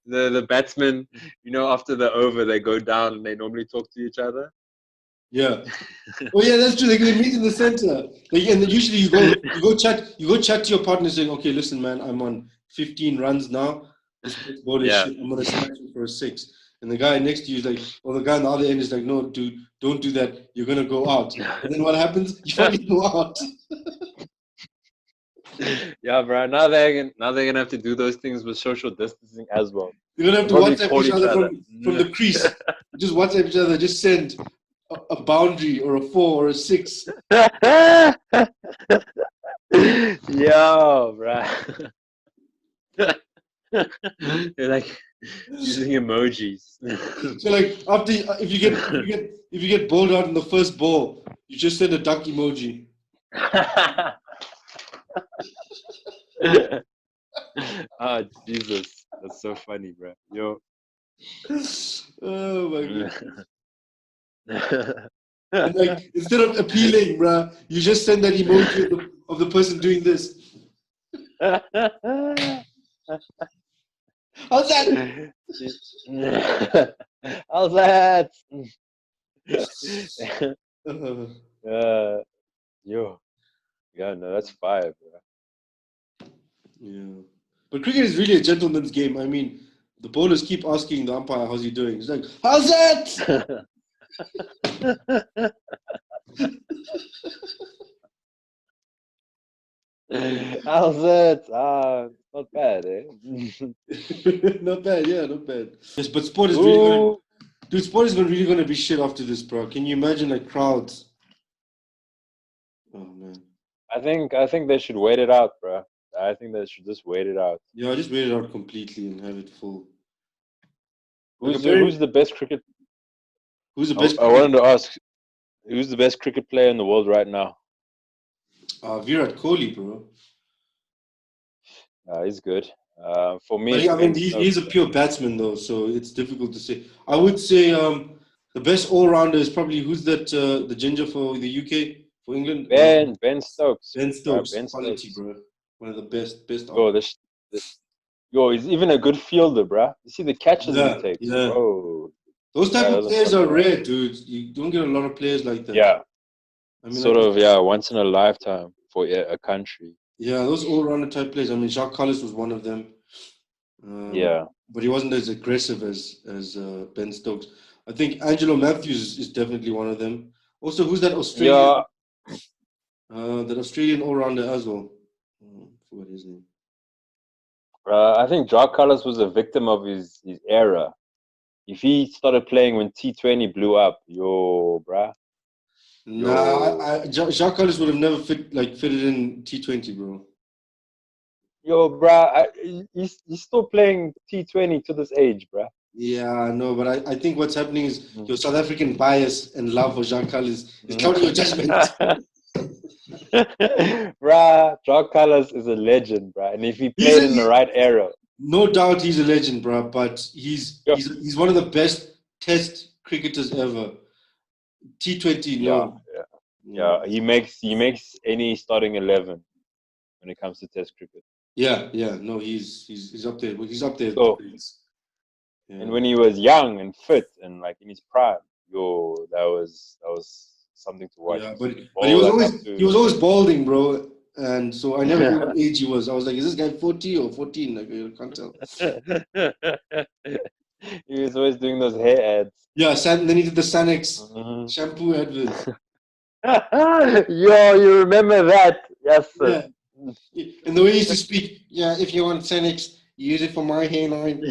S2: The batsmen, after the over, they go down and they normally talk to each other.
S1: Yeah. Oh yeah, that's true. They're gonna meet in the center. Like, and then usually you go chat to your partner saying, okay, listen, man, I'm on 15 runs now. This ball is shit. I'm gonna smash it for a 6. And the guy next to you is like, or the guy on the other end is like, no, dude, don't do that. You're gonna go out. And then what happens? You fucking go out.
S2: Yeah, bro. Now they're gonna have to do those things with social distancing as well.
S1: You're gonna have to WhatsApp each other from the crease. Just WhatsApp each other. Just send a boundary or a 4 or a 6.
S2: Yo, bro. They're like using emojis.
S1: So like after if you get bowled out in the first ball, you just send a duck emoji.
S2: Oh Jesus, that's so funny, bro. Yo.
S1: Oh my god. And like instead of appealing, bro, you just send that emoji of the person doing this. How's that?
S2: How's that? Yo. Yeah, no, that's fire, bro.
S1: Yeah. But cricket is really a gentleman's game. I mean, the bowlers keep asking the umpire, how's he doing? He's like, how's that?
S2: How's it? Not bad, eh?
S1: Not bad, yeah, not bad. Yes, but sport is really gonna, dude. Sport is really gonna be shit after this, bro. Can you imagine like crowds? Oh man.
S2: I think they should wait it out, bro. I think they should just wait it out.
S1: Yeah, just wait it out completely and have it full.
S2: Who's the best cricket?
S1: Who's the best?
S2: I wanted to ask, who's the best cricket player in the world right now?
S1: Virat Kohli, bro.
S2: He's good. For me,
S1: but yeah, I mean, he's a pure batsman though, so it's difficult to say. I would say the best all-rounder is probably who's that? The ginger for the UK, for England.
S2: Ben Stokes.
S1: Ben Stokes,
S2: Ben
S1: quality,
S2: Stokes.
S1: bro. One of the best.
S2: Yo, he's even a good fielder, bro. You see the catches he takes,
S1: yeah.
S2: Bro.
S1: Those type of players are rare, dude. You don't get a lot of players like that.
S2: Yeah.
S1: I mean,
S2: once in a lifetime for a country.
S1: Yeah, those all-rounder type players. I mean, Jacques Kallis was one of them. But he wasn't as aggressive as Ben Stokes. I think Angelo Matthews is definitely one of them. Also, who's that Australian? That Australian all-rounder as well. I forgot his name.
S2: I think Jacques Kallis was a victim of his era. If he started playing when T20 blew up, bruh.
S1: Nah, Jacques Kallis would have never fitted in T20, bro.
S2: Yo, bruh, he's still playing T20 to this age, bruh.
S1: Yeah, no, but I think what's happening is your South African bias and love for Jacques is clouding your judgment.
S3: Bruh, Jock Colors is a legend, bruh. And if he
S1: He's
S3: played in the right era.
S1: no doubt he's a legend, bro. But
S3: Yeah.
S1: he's one of the best Test cricketers ever. T20, no.
S3: Yeah, he makes any starting 11 when it comes to Test cricket.
S1: Yeah, no, he's up there. He's up there.
S3: So,
S1: yeah.
S3: And when he was young and fit and like in his prime, that was something to watch.
S1: Yeah, but he was always balding, bro. And so I never knew what age he was. I was like, is this guy 40 or 14? Like, I can't tell.
S3: He was always doing those hair ads.
S1: Yeah, then he did the Sanex shampoo adverts.
S3: Yo, you remember that? Yes, sir.
S1: Yeah. And the way he used to speak, yeah, if you want Sanex, use it for my hairline.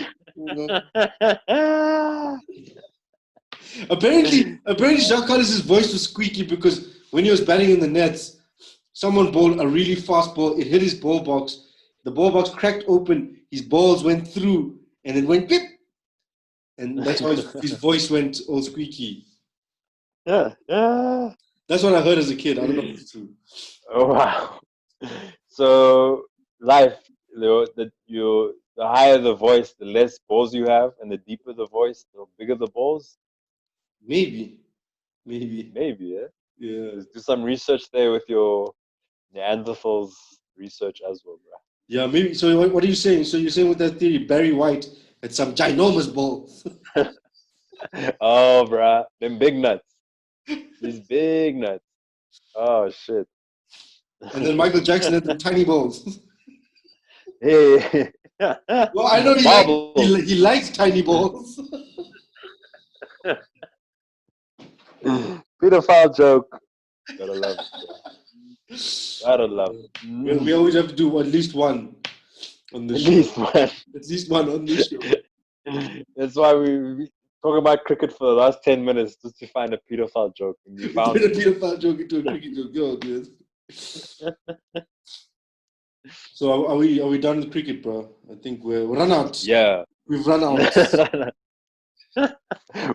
S1: Apparently, Jacques Callis' voice was squeaky because when he was batting in the nets, someone bowled a really fast ball. It hit his ball box. The ball box cracked open. His balls went through, and it went pip. And that's why his voice went all squeaky. That's what I heard as a kid. I don't know if it's true.
S3: Oh wow! So life, the higher the voice, the less balls you have, and the deeper the voice, the bigger the balls.
S1: Maybe,
S3: yeah.
S1: Yeah.
S3: Let's do some research there with your Neanderthals research as well, bro.
S1: Yeah, maybe. So what are you saying? So you're saying with that theory, Barry White had some ginormous balls.
S3: Oh, bro, them big nuts. These big nuts. Oh shit.
S1: And then Michael Jackson had the tiny balls.
S3: Hey.
S1: Well, I know he likes tiny balls.
S3: Pedophile joke. Gotta love it. Gotta love it.
S1: We always have to do at least one on the show. At least one on this show.
S3: That's why we talk about cricket for the last 10 minutes just to find a pedophile joke. And you found
S1: a pedophile joke into a cricket joke. Yo, dude. So are we done with cricket, bro? I think we're run out.
S3: Yeah.
S1: We've run out.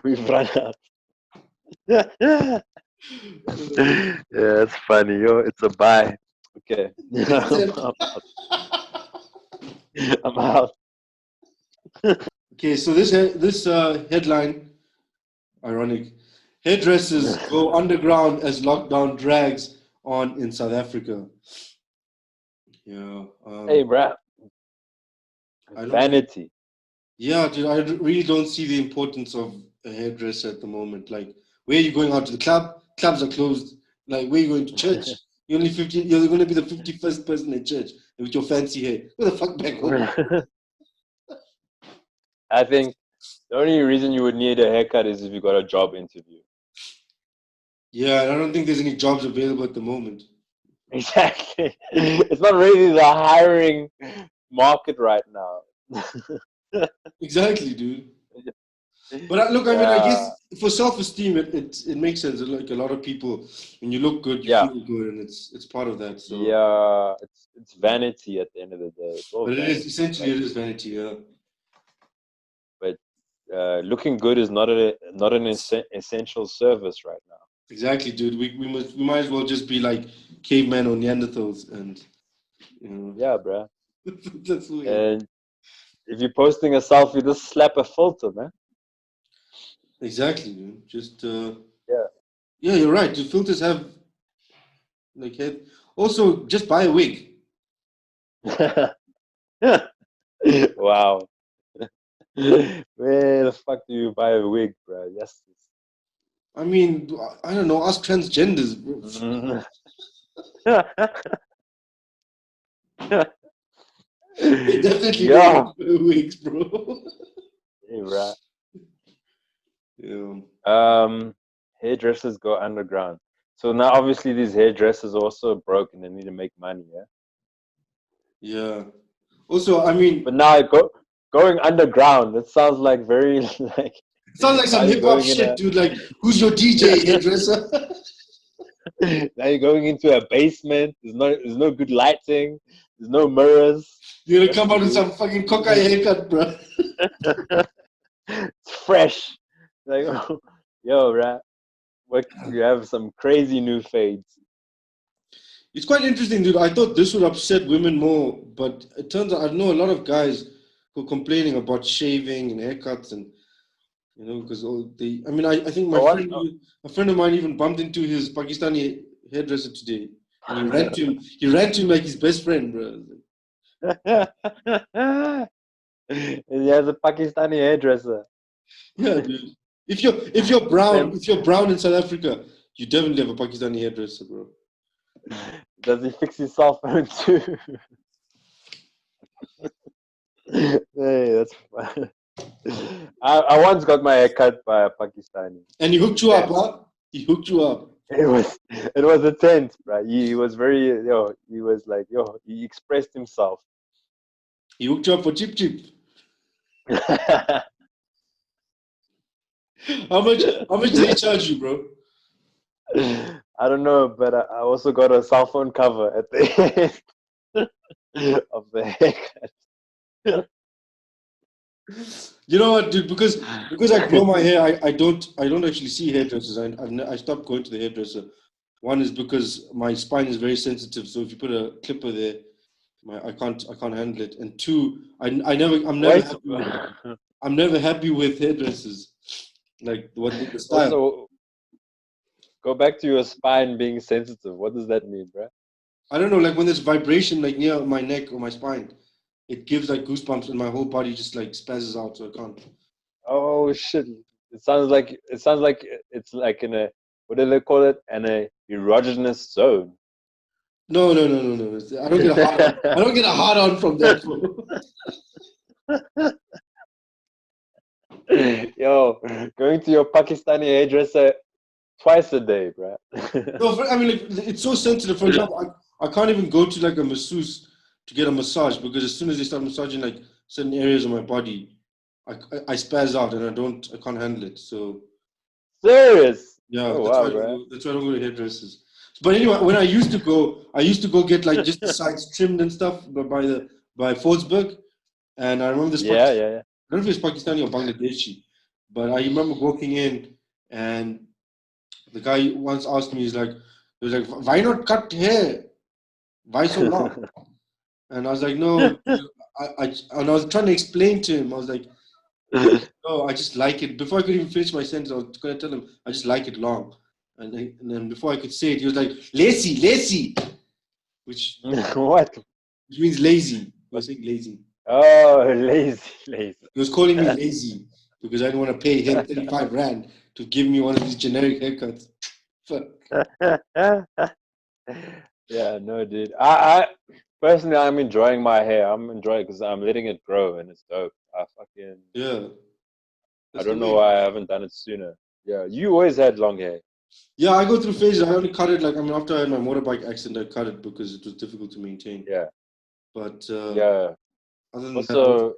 S3: We've run out. Yeah, it's funny, yo. It's a bye. Okay. I'm out.
S1: Okay, so this headline, ironic. Hairdressers go underground as lockdown drags on in South Africa. Yeah.
S3: Hey, bruh. Vanity.
S1: Yeah, dude, I really don't see the importance of a hairdresser at the moment. Like, where are you going out to the club? Clubs are closed. Like, where are you going to church? You're only 15. You're going to be the 51st person in church with your fancy hair. Who the fuck back home?
S3: I think the only reason you would need a haircut is if you got a job interview.
S1: Yeah, I don't think there's any jobs available at the moment.
S3: Exactly. It's not really the hiring market right now.
S1: Exactly, dude. But look, I mean, I guess for self-esteem, it makes sense. Like a lot of people, when you look good, you feel good, and it's part of that. So
S3: yeah, it's vanity at the end of the day.
S1: But it is essentially it is vanity, yeah.
S3: But looking good is not an essential service right now.
S1: Exactly, dude. We might as well just be like cavemen or Neanderthals, and you know.
S3: Yeah, bro.
S1: That's weird.
S3: And if you're posting a selfie, just slap a filter, man.
S1: Exactly, dude. Just
S3: yeah,
S1: you're right. The filters have like head. Also, just buy a wig.
S3: Wow. Where the fuck do you buy a wig, bro? Yes.
S1: I mean, I don't know. Ask transgenders, bro. Definitely wigs, bro.
S3: Hey, bro.
S1: Yeah.
S3: Hairdressers go underground. So now, obviously, these hairdressers are also broke and they need to make money. Yeah.
S1: Yeah. Also, I mean,
S3: but now going underground. That sounds like very like.
S1: It sounds like some hip hop shit, dude. Like, who's your DJ, hairdresser?
S3: Now you're going into a basement. There's no good lighting. There's no mirrors.
S1: You're gonna come out with some fucking cockeye haircut, bro.
S4: It's fresh. Like, yo, right? What you have some crazy new fades.
S1: It's quite interesting, dude. I thought this would upset women more, but it turns out I know a lot of guys who are complaining about shaving and haircuts, and because all they. I mean, I think a friend of mine even bumped into his Pakistani hairdresser today, and he ran to him. He ran to him like his best friend, bro.
S4: He has a Pakistani hairdresser.
S1: Yeah, dude. If you're brown in South Africa, you definitely have a Pakistani hairdresser, bro.
S4: Does he fix his cell phone too? Hey, that's fun. I once got my hair cut by a Pakistani.
S1: And he hooked you up, huh? He hooked you up.
S4: It was intense, bro. He was very, he was like, he expressed himself.
S1: He hooked you up for cheap. How much did he charge you, bro?
S4: I don't know, but I also got a cell phone cover at the end of the haircut.
S1: You know what, dude? Because I grow my hair, I don't actually see hairdressers. I stopped going to the hairdresser. One is because my spine is very sensitive, so if you put a clipper there, I can't handle it. And two, I'm never happy with hairdressers, like the style.
S4: Also, go back to your spine being sensitive. What does that mean, bro?
S1: I don't know, like when there's vibration like near my neck or my spine, it gives like goosebumps and my whole body just like spazzes out, so I can't.
S4: Oh shit! It sounds like it's like in a, what do they call it? An erogenous zone.
S1: No. I don't get a hard on from that, bro.
S4: Yo, going to your Pakistani hairdresser twice a day, bro.
S1: No, I mean, like, it's so sensitive. For example, I can't even go to like a masseuse to get a massage because as soon as they start massaging like certain areas of my body, I spaz out and I can't handle it. So
S4: serious?
S1: yeah,
S4: oh,
S1: that's
S4: wow,
S1: why
S4: bro.
S1: that's why I don't go to hairdressers. But anyway, when I used to go get like just the sides trimmed and stuff by Forsberg, and I remember this.
S4: Yeah.
S1: I don't know if it's Pakistani or Bangladeshi, but I remember walking in and the guy once asked me, he was like, why not cut hair? Why so long? And I was like, no, and I was trying to explain to him. I was like, no, I just like it. Before I could even finish my sentence, I was going to tell him, I just like it long. And then before I could say it, he was like, lazy, which
S4: What?
S1: which means lazy. He was saying lazy.
S4: Oh, lazy.
S1: He was calling me lazy because I didn't want to pay him 35 rand to give me one of these generic haircuts. Fuck.
S4: Yeah, no, dude. I personally, I'm enjoying my hair. I'm enjoying because I'm letting it grow and it's dope.
S1: Yeah.
S4: I don't know why I haven't done it sooner. Yeah, you always had long hair.
S1: Yeah, I go through phases. I only cut it after I had my motorbike accident, I cut it because it was difficult to maintain.
S4: Yeah.
S1: But
S4: yeah.
S1: Other than
S4: also,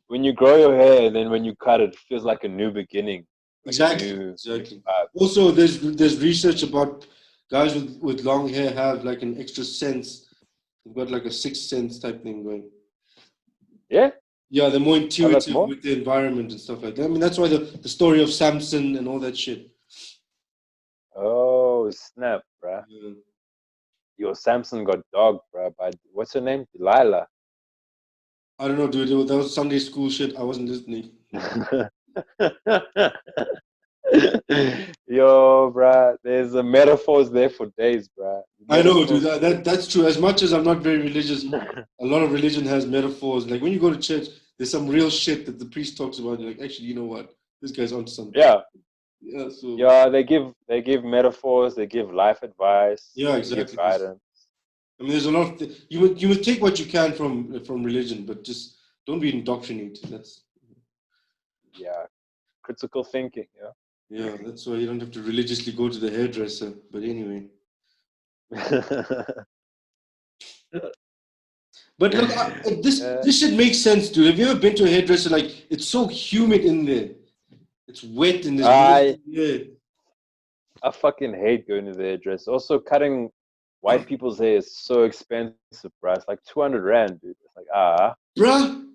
S4: when you grow your hair, and then when you cut it, it feels like a new beginning. Like
S1: exactly. Also, there's research about guys with long hair have like an extra sense. They've got like a sixth sense type thing going.
S4: Yeah.
S1: Yeah, they're more intuitive with the environment and stuff like that. I mean, that's why the story of Samson and all that shit.
S4: Oh, snap, bruh.
S1: Yeah.
S4: Yo, Samson got dogged, bruh, by, what's her name? Delilah.
S1: I don't know, dude. That was Sunday school shit. I wasn't listening.
S4: Yo, bruh, there's metaphors there for days, bruh.
S1: I know, dude. That's true. As much as I'm not very religious, a lot of religion has metaphors. Like when you go to church, there's some real shit that the priest talks about. You're like, actually, you know what? This guy's onto something.
S4: Yeah.
S1: Yeah. So.
S4: Yeah, they give metaphors. They give life advice.
S1: Yeah, exactly.
S4: They give guidance.
S1: I mean, there's a lot of you must take what you can from religion, but just don't be indoctrinated. That's
S4: critical thinking. Yeah.
S1: Yeah, that's why you don't have to religiously go to the hairdresser. But anyway. But look, this should make sense, dude. Have you ever been to a hairdresser? Like, it's so humid in there. It's wet in this.
S4: I fucking hate going to the hairdresser. Also, cutting white people's hair is so expensive, bro. It's like 200 rand, dude. It's like
S1: bruh.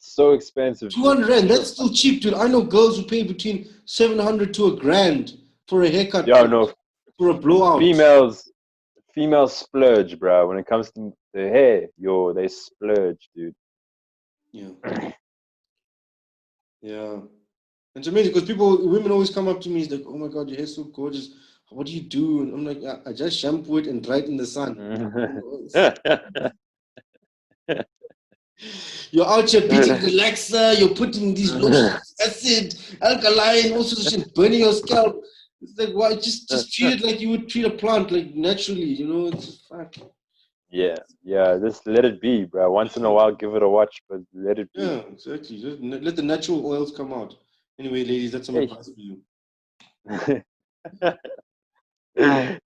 S4: It's so expensive.
S1: 200 rand, that's still cheap, dude. I know girls who pay between 700 to $1,000 for a haircut.
S4: Yeah, no.
S1: For a blowout.
S4: Females splurge, bro. When it comes to the hair, they splurge, dude.
S1: Yeah. Yeah. It's amazing because women always come up to me, it's like, oh my God, your hair's so gorgeous. What do you do? And I'm like, I just shampoo it and dry it in the sun. You're out here beating relaxer, you're putting these lotions, acid, alkaline, all sorts of shit, burning your scalp. It's like, why? Just treat it like you would treat a plant, like naturally, you know? It's fuck.
S4: Yeah, just let it be, bro. Once in a while, give it a watch, but let it be.
S1: Yeah, exactly. Just let the natural oils come out. Anyway, ladies, that's some advice for you.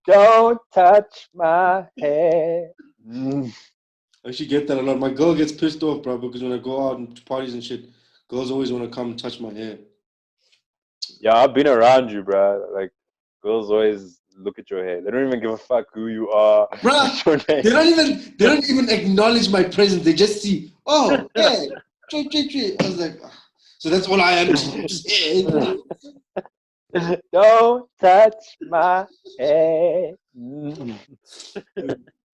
S4: Don't touch my hair.
S1: I should get that a lot. My girl gets pissed off, bro, because when I go out to parties and shit, girls always want to come and touch my hair.
S4: Yeah, I've been around you, bro. Like, girls always look at your hair. They don't even give a fuck who you are.
S1: Bro, they don't even acknowledge my presence. They just see, oh, hey, I was like, oh. So that's all I am. Just hair.
S4: Don't touch my hair.
S1: You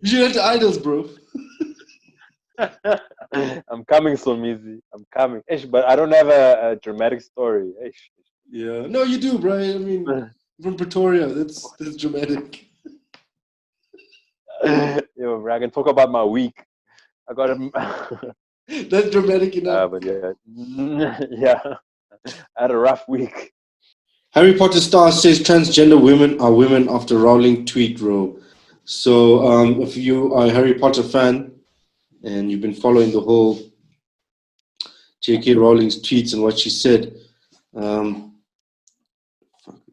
S1: should have the idols, bro.
S4: I'm coming, Somizi. I'm coming. But I don't have a dramatic story.
S1: Yeah, no, you do, bro. I mean, from Pretoria, that's dramatic.
S4: Yo, bro, I can talk about my week. I got
S1: That's dramatic enough.
S4: But yeah, I had a rough week.
S1: Harry Potter star says transgender women are women after Rowling tweet row. So if you are a Harry Potter fan and you've been following the whole JK Rowling's tweets and what she said,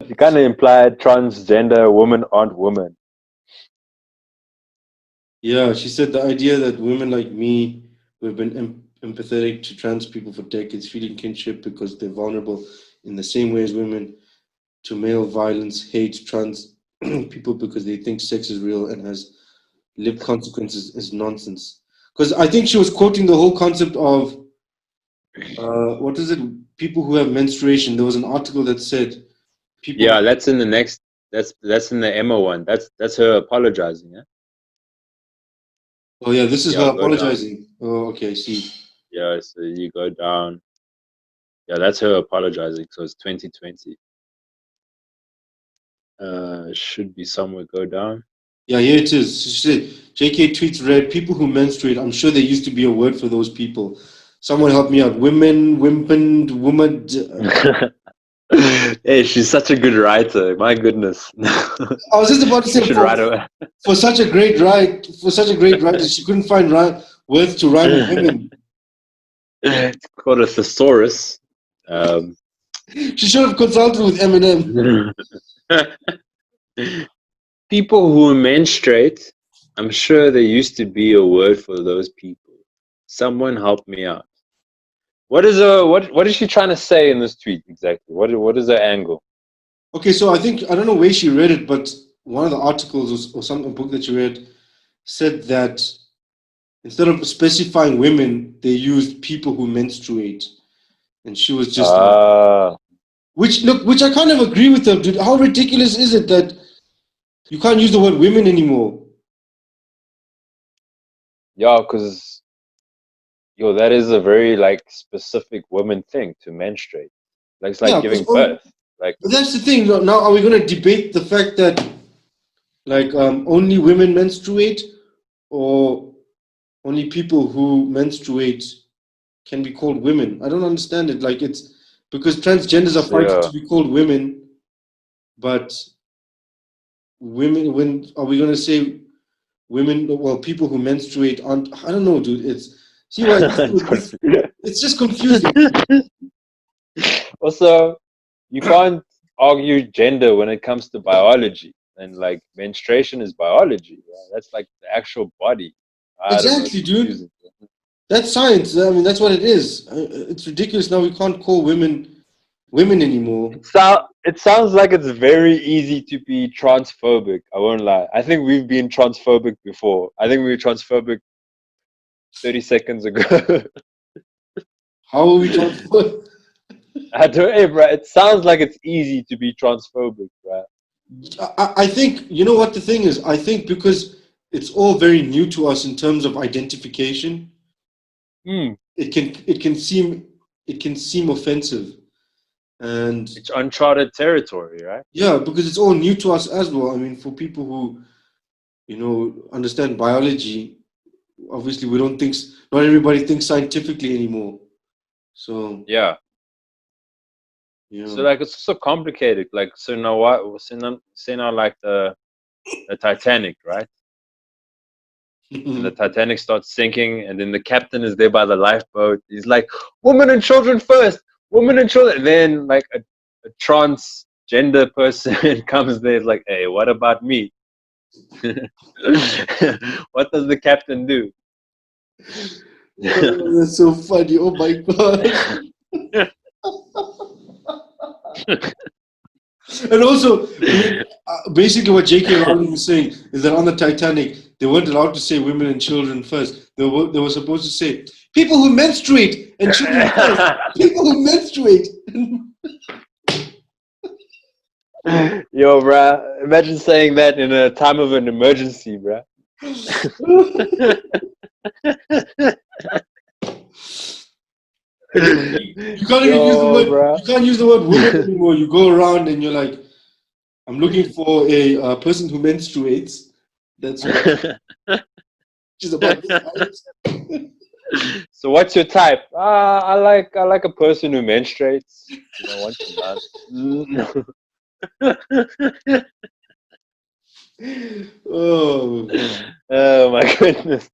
S4: you kind of implied transgender women aren't women.
S1: Yeah, she said the idea that women like me who have been empathetic to trans people for decades, feeling kinship because they're vulnerable in the same way as women to male violence, hate trans people because they think sex is real and has lived consequences is nonsense. Because I think she was quoting the whole concept of what is it? People who have menstruation. There was an article that said people.
S2: Yeah, that's in the next. That's in the Emma one. That's her apologizing. Yeah.
S1: Oh yeah, this is her apologizing. Oh, okay, I see.
S2: Yeah, so you go down. Yeah, that's her apologizing. So it's 2020. Should be somewhere. Go down.
S1: Yeah, here it is. She said, JK tweets read, people who menstruate, I'm sure there used to be a word for those people. Someone help me out. Women, wimpened, woman.
S2: Hey, she's such a good writer. My goodness.
S1: I was just about to say, for such a great writer, she couldn't find words to rhyme with women.
S2: It's called a thesaurus.
S1: She should have consulted with Eminem.
S2: People who menstruate, I'm sure there used to be a word for those people. Someone help me out. What is she trying to say in this tweet exactly? What is her angle?
S1: Okay, so I don't know where she read it, but one of the articles or some book that she read said that instead of specifying women, they used people who menstruate, and she was just which I kind of agree with her, dude. How ridiculous is it that you can't use the word women anymore?
S4: Yeah, because that is a very specific woman thing to menstruate. Like it's like giving birth. But
S1: that's the thing. Now, are we going to debate the fact that only women menstruate, or only people who menstruate can be called women? I don't understand it. It's because transgenders are fighting to be called women, but women. When are we going to say women? Well, people who menstruate aren't. I don't know, dude. It's just confusing.
S4: Also, you can't argue gender when it comes to biology, and menstruation is biology. Right? That's the actual body.
S1: Exactly, dude. That's science. I mean, that's what it is. It's ridiculous. Now we can't call women anymore.
S4: It sounds like it's very easy to be transphobic. I won't lie. I think we've been transphobic before. I think we were transphobic 30 seconds ago.
S1: How are we transphobic?
S4: I don't, hey, bro, it sounds like it's easy to be transphobic, bro.
S1: I think, you know what the thing is? I think because it's all very new to us in terms of identification, it can seem offensive. And
S4: it's uncharted territory, right?
S1: yeah, because it's all new to us as well. I mean, for people who, you know, understand biology, obviously we don't think, not everybody thinks scientifically anymore. So
S4: Yeah.
S1: yeah.
S4: So like it's so complicated. Like so now what? Say now like the Titanic, right? And the Titanic starts sinking, and then the captain is there by the lifeboat. He's like, "Women and children first, women and children." And then like a transgender person comes there, is like, "Hey, what about me?" What does the captain do?
S1: Oh, that's so funny. Oh my god. And also, I mean, basically what JK Rowling is saying is that on the Titanic, they weren't allowed to say women and children first. They were supposed to say people who menstruate and children first. People who menstruate.
S4: Yo, bruh, imagine saying that in a time of an emergency, bruh.
S1: You can't even use the word.
S4: Bruh.
S1: You can't use the word woman anymore. You go around and you're like, I'm looking for a person who menstruates. That's right. She's about this height.
S4: So what's your type? I like a person who menstruates. You know, once a month.
S1: Oh.
S4: Oh my goodness.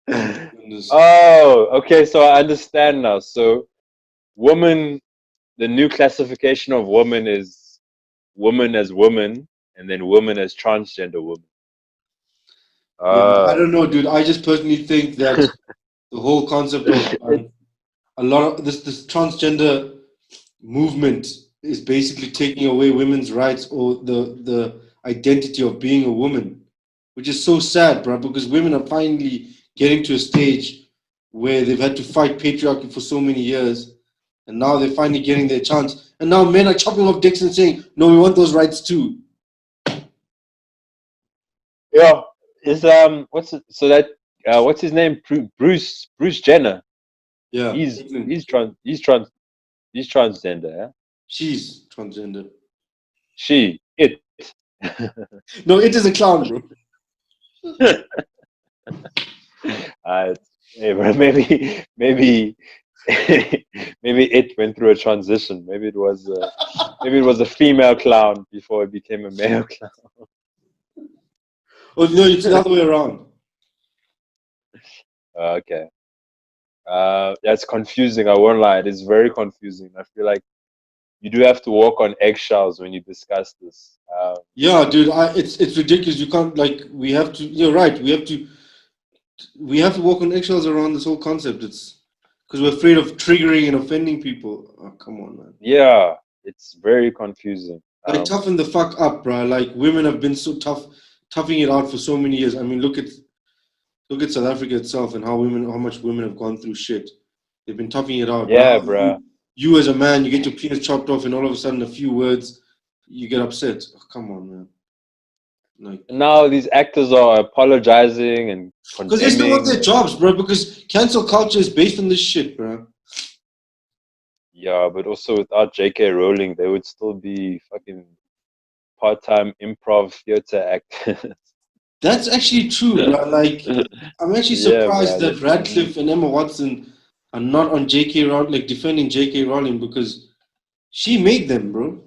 S1: Goodness.
S4: Oh, okay. So I understand now. So woman, the new classification of woman is woman as woman, and then woman as transgender woman.
S1: Yeah, I don't know, dude. I just personally think that the whole concept of a lot of this transgender movement is basically taking away women's rights or the identity of being a woman, which is so sad, bro. Because women are finally getting to a stage where they've had to fight patriarchy for so many years, and now they're finally getting their chance. And now men are chopping off dicks and saying, "No, we want those rights too."
S4: Yeah, is what's his name? Bruce Jenner.
S1: Yeah,
S4: He's transgender. Yeah?
S1: she's transgender.
S4: It.
S1: No, it is a clown, bro.
S4: Hey, bro, maybe maybe it went through a transition. Maybe it was a female clown before it became a male clown.
S1: Oh no, it's the other way around.
S4: Okay. That's confusing. I won't lie. It is very confusing. I feel like you do have to walk on eggshells when you discuss this.
S1: Yeah, dude, it's ridiculous. You can't like we have to. You're right. We have to walk on eggshells around this whole concept. It's because we're afraid of triggering and offending people. Oh, come on, man.
S4: Yeah, it's very confusing.
S1: Like toughen the fuck up, bro. Like women have been so toughing it out for so many years. I mean, look at South Africa itself and how much women have gone through shit. They've been toughing it out.
S4: Yeah,
S1: But
S4: bro.
S1: you as a man, you get your penis chopped off, and all of a sudden, a few words, you get upset. Oh, come on, man. Like
S4: Now these actors are apologizing and
S1: because they still want their
S4: condemning.
S1: jobs, bro. Because cancel culture is based on this shit, bro.
S4: Yeah, but also without JK Rowling, they would still be fucking part-time improv theater actors.
S1: That's actually true, bro. Like, I'm actually
S4: Yeah,
S1: surprised
S4: bro.
S1: that Radcliffe and Emma Watson are not on JK Rowling, like defending JK Rowling because she made them, bro.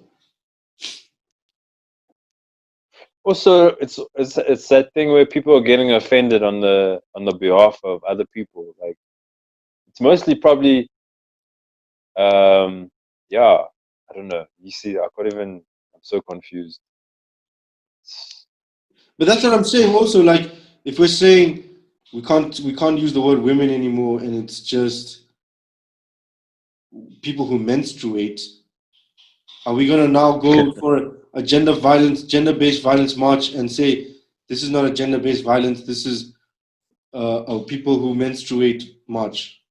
S4: Also, it's that thing where people are getting offended on the behalf of other people. Like, it's mostly probably, yeah, I don't know. You see, I'm so confused.
S1: But that's what I'm saying. Also, like, if we're saying we can't use the word women anymore, and it's just people who menstruate, are we gonna now go for a gender-based violence march and say this is not a gender-based violence, this is a people who menstruate march?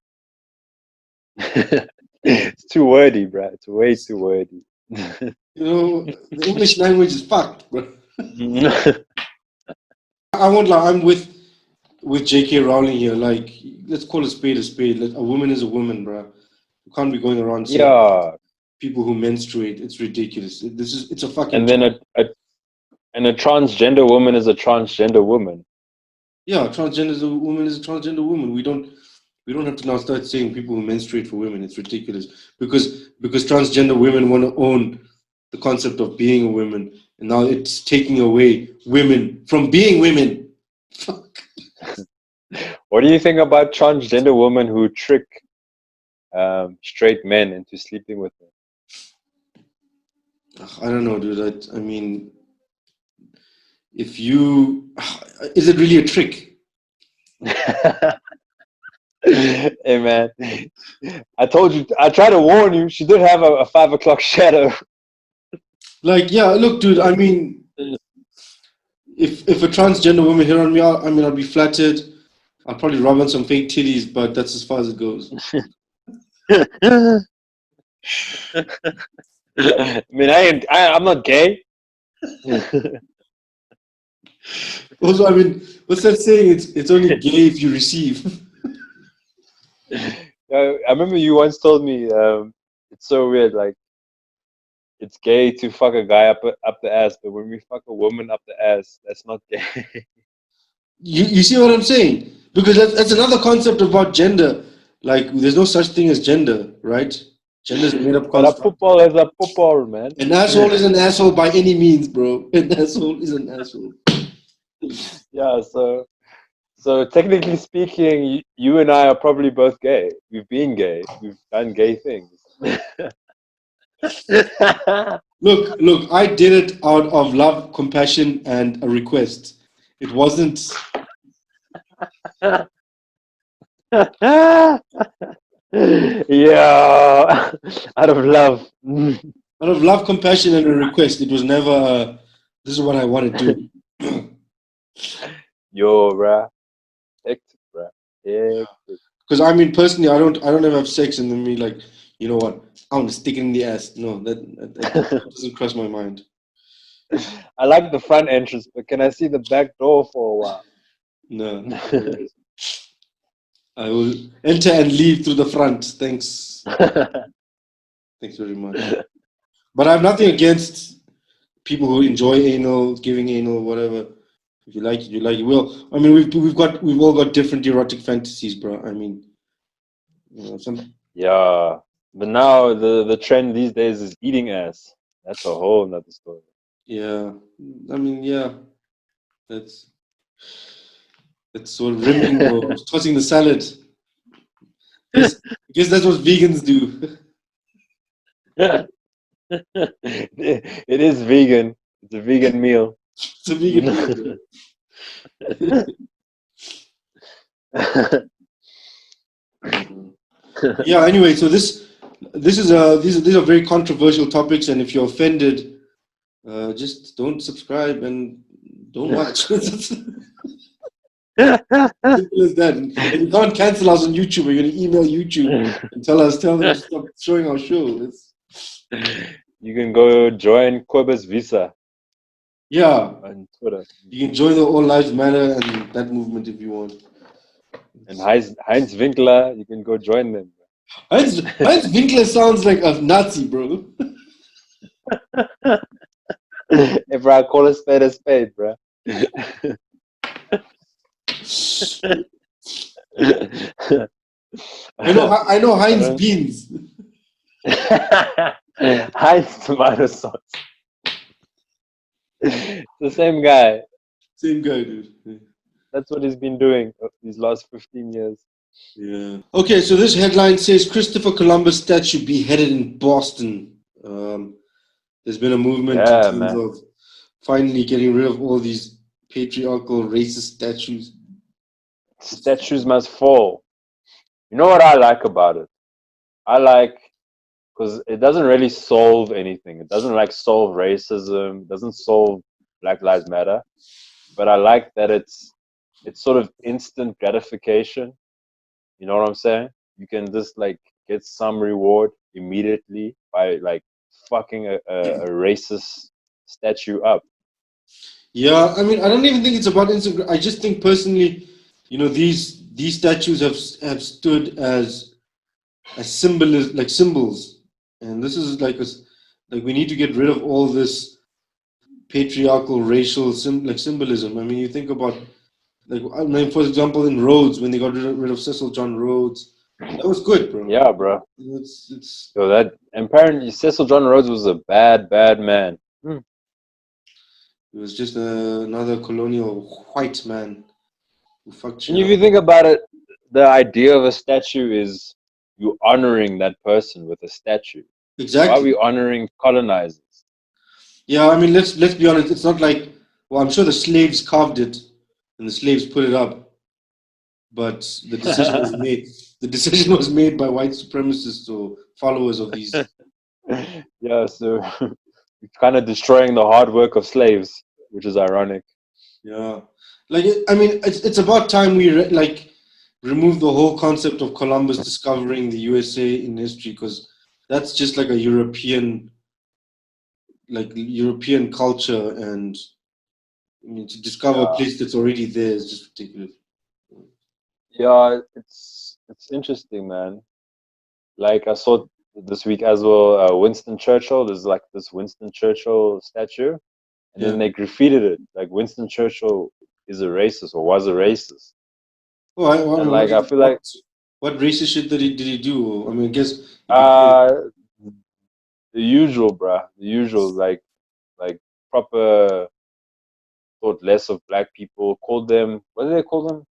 S4: It's too wordy, bro. It's way too wordy.
S1: You know, the English language is fucked, bro. I won't lie. I'm with JK Rowling here. Like, let's call a spade a spade. A woman is a woman, bro. You can't be going around saying
S4: Yeah.
S1: people who menstruate. It's ridiculous. It's a fucking.
S4: And then a transgender woman is a transgender woman.
S1: Yeah, transgender is a woman is a transgender woman. We don't have to now start saying people who menstruate for women. It's ridiculous because transgender women want to own the concept of being a woman, and now it's taking away women from being women. Fuck.
S4: What do you think about transgender women who trick straight men into sleeping with them?
S1: I don't know, dude. I mean, if you, is it really a trick?
S4: Hey man, I told you. I tried to warn you. She did have a 5 o'clock shadow.
S1: Like, yeah, look, dude. I mean, if a transgender woman hit on me, I'll be flattered. I'll probably rub on some fake titties, but that's as far as it goes.
S4: I mean, I'm not gay.
S1: Also, I mean, what's that saying? It's only gay if you receive.
S4: I remember you once told me it's so weird. Like, it's gay to fuck a guy up the ass, but when we fuck a woman up the ass, that's not gay.
S1: You see what I'm saying? Because that's another concept about gender. Like, there's no such thing as gender, right? Gender is a made up
S4: But a
S1: construct.
S4: football is a football, man.
S1: An asshole is an asshole by any means, bro. An asshole is an asshole.
S4: Yeah, so technically speaking, you and I are probably both gay. We've been gay. We've done gay things.
S1: Look, I did it out of love, compassion, and a request. It wasn't.
S4: Yeah, out of love.
S1: Out of love, compassion, and a request. It was never. This is what I want to do.
S4: Yo, bruh. Hectic, bruh. Hectic.
S1: Because I mean, personally, I don't ever have sex and then be like, you know what? I want to stick it in the ass. No, that doesn't cross my mind.
S4: I like the front entrance, but can I see the back door for a while?
S1: No. I will enter and leave through the front. Thanks. Thanks very much. But I have nothing against people who enjoy anal, giving anal, whatever. If you like it, you like it. Well, I mean, we've all got different erotic fantasies, bro. I mean, you know, some.
S4: Yeah, but now the trend these days is eating ass. That's a whole nother story.
S1: Yeah, I mean, yeah, that's sort of rimming or tossing the salad. I guess that's what vegans do.
S4: It is vegan. It's a vegan meal.
S1: It's a vegan meal. Yeah. Anyway, so these are very controversial topics, and if you're offended, just don't subscribe and don't watch. Simple as that. And you can't cancel us on YouTube. We're going to email YouTube and tell them to stop showing our show.
S4: You can go join Quebec Visa.
S1: Yeah.
S4: On Twitter.
S1: You can join the All Lives Matter and that movement if you want.
S4: And Heinz Winkler, you can go join them.
S1: Heinz Winkler sounds like a Nazi, bro.
S4: Hey, bro, I call a spade, bro.
S1: I know Heinz beans.
S4: Heinz tomato sauce. The same guy.
S1: Same guy, dude.
S4: That's what he's been doing these last 15 years.
S1: Yeah. Okay, so this headline says Christopher Columbus statue beheaded in Boston. There's been a movement in terms of finally getting rid of all these patriarchal, racist statues.
S4: Statues must fall. You know what I like about it? I like because it doesn't really solve anything. It doesn't like solve racism. It doesn't solve Black Lives Matter. But I like that it's sort of instant gratification. You know what I'm saying? You can just like gets some reward immediately by like fucking a racist statue up.
S1: Yeah, I mean, I don't even think it's about Instagram. I just think personally, these statues have stood as symbols, and this is like like we need to get rid of all this patriarchal racial symbolism. I mean, you think about like, I mean, for example, in Rhodes, when they got rid of Cecil John Rhodes, that was good, bro.
S4: Yeah, bro.
S1: It's
S4: So that apparently Cecil John Rhodes was a bad man.
S1: it was just another colonial white man who fucked shit
S4: And if you
S1: up.
S4: think about it, the idea of a statue is you honoring that person with a statue. Why are
S1: Exactly.
S4: we honoring colonizers?
S1: Yeah, I mean, let's be honest. It's not like, well, I'm sure the slaves carved it and the slaves put it up, but the decision was made. The decision was made by white supremacists or followers of these.
S4: Yeah, so it's kind of destroying the hard work of slaves, which is ironic.
S1: Yeah, like I mean, it's about time we remove the whole concept of Columbus discovering the USA in history, because that's just like a European culture, and I mean, to discover a
S4: Yeah.
S1: place that's already there is just ridiculous.
S4: Yeah, it's interesting, man. Like I saw this week as well, Winston Churchill. There's like this Winston Churchill statue, and then they graffitied it like Winston Churchill is a racist or was a racist.
S1: Oh,
S4: And like I feel like
S1: what racist shit did he do? I mean, I guess
S4: the usual, bruh. The usual, like proper thought less of black people. Called them, what do they call them?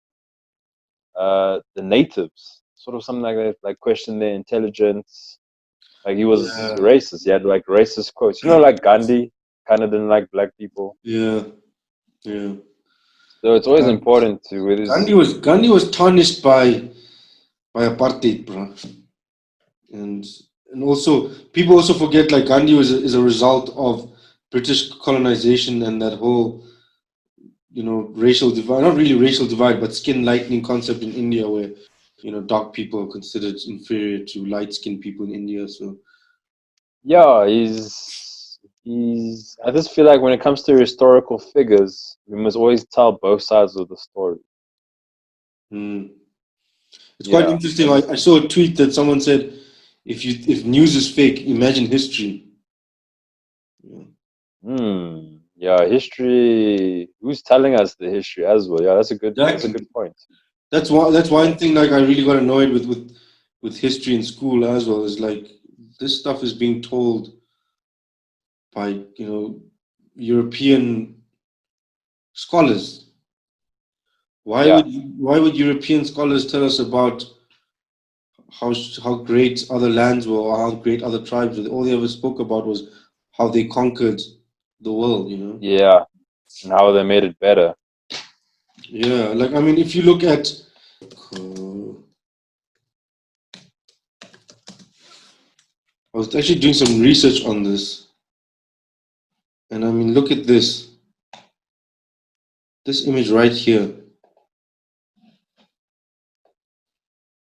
S4: The natives, sort of something like that. Like question their intelligence. Like he was racist. He had like racist quotes. You know, like Gandhi kind of didn't like black people.
S1: Yeah, yeah.
S4: So it's always important to.
S1: Gandhi was tarnished by apartheid, bro. And also people also forget like Gandhi is a result of British colonization and that whole racial divide, not really racial divide, but skin lightening concept in India, where dark people are considered inferior to light skinned people in India. So
S4: yeah, he's I just feel like when it comes to historical figures, we must always tell both sides of the story.
S1: It's quite interesting. I saw a tweet that someone said, if news is fake, imagine history.
S4: Yeah, history. Who's telling us the history as well? Yeah, that's a good point.
S1: That's one thing. Like I really got annoyed with history in school as well. Is like this stuff is being told by European scholars. Why would European scholars tell us about how great other lands were or how great other tribes were? All they ever spoke about was how they conquered the world,
S4: Yeah, and how they made it better.
S1: Yeah, like I mean, if you look at I was actually doing some research on this, and I mean, look at this image right here.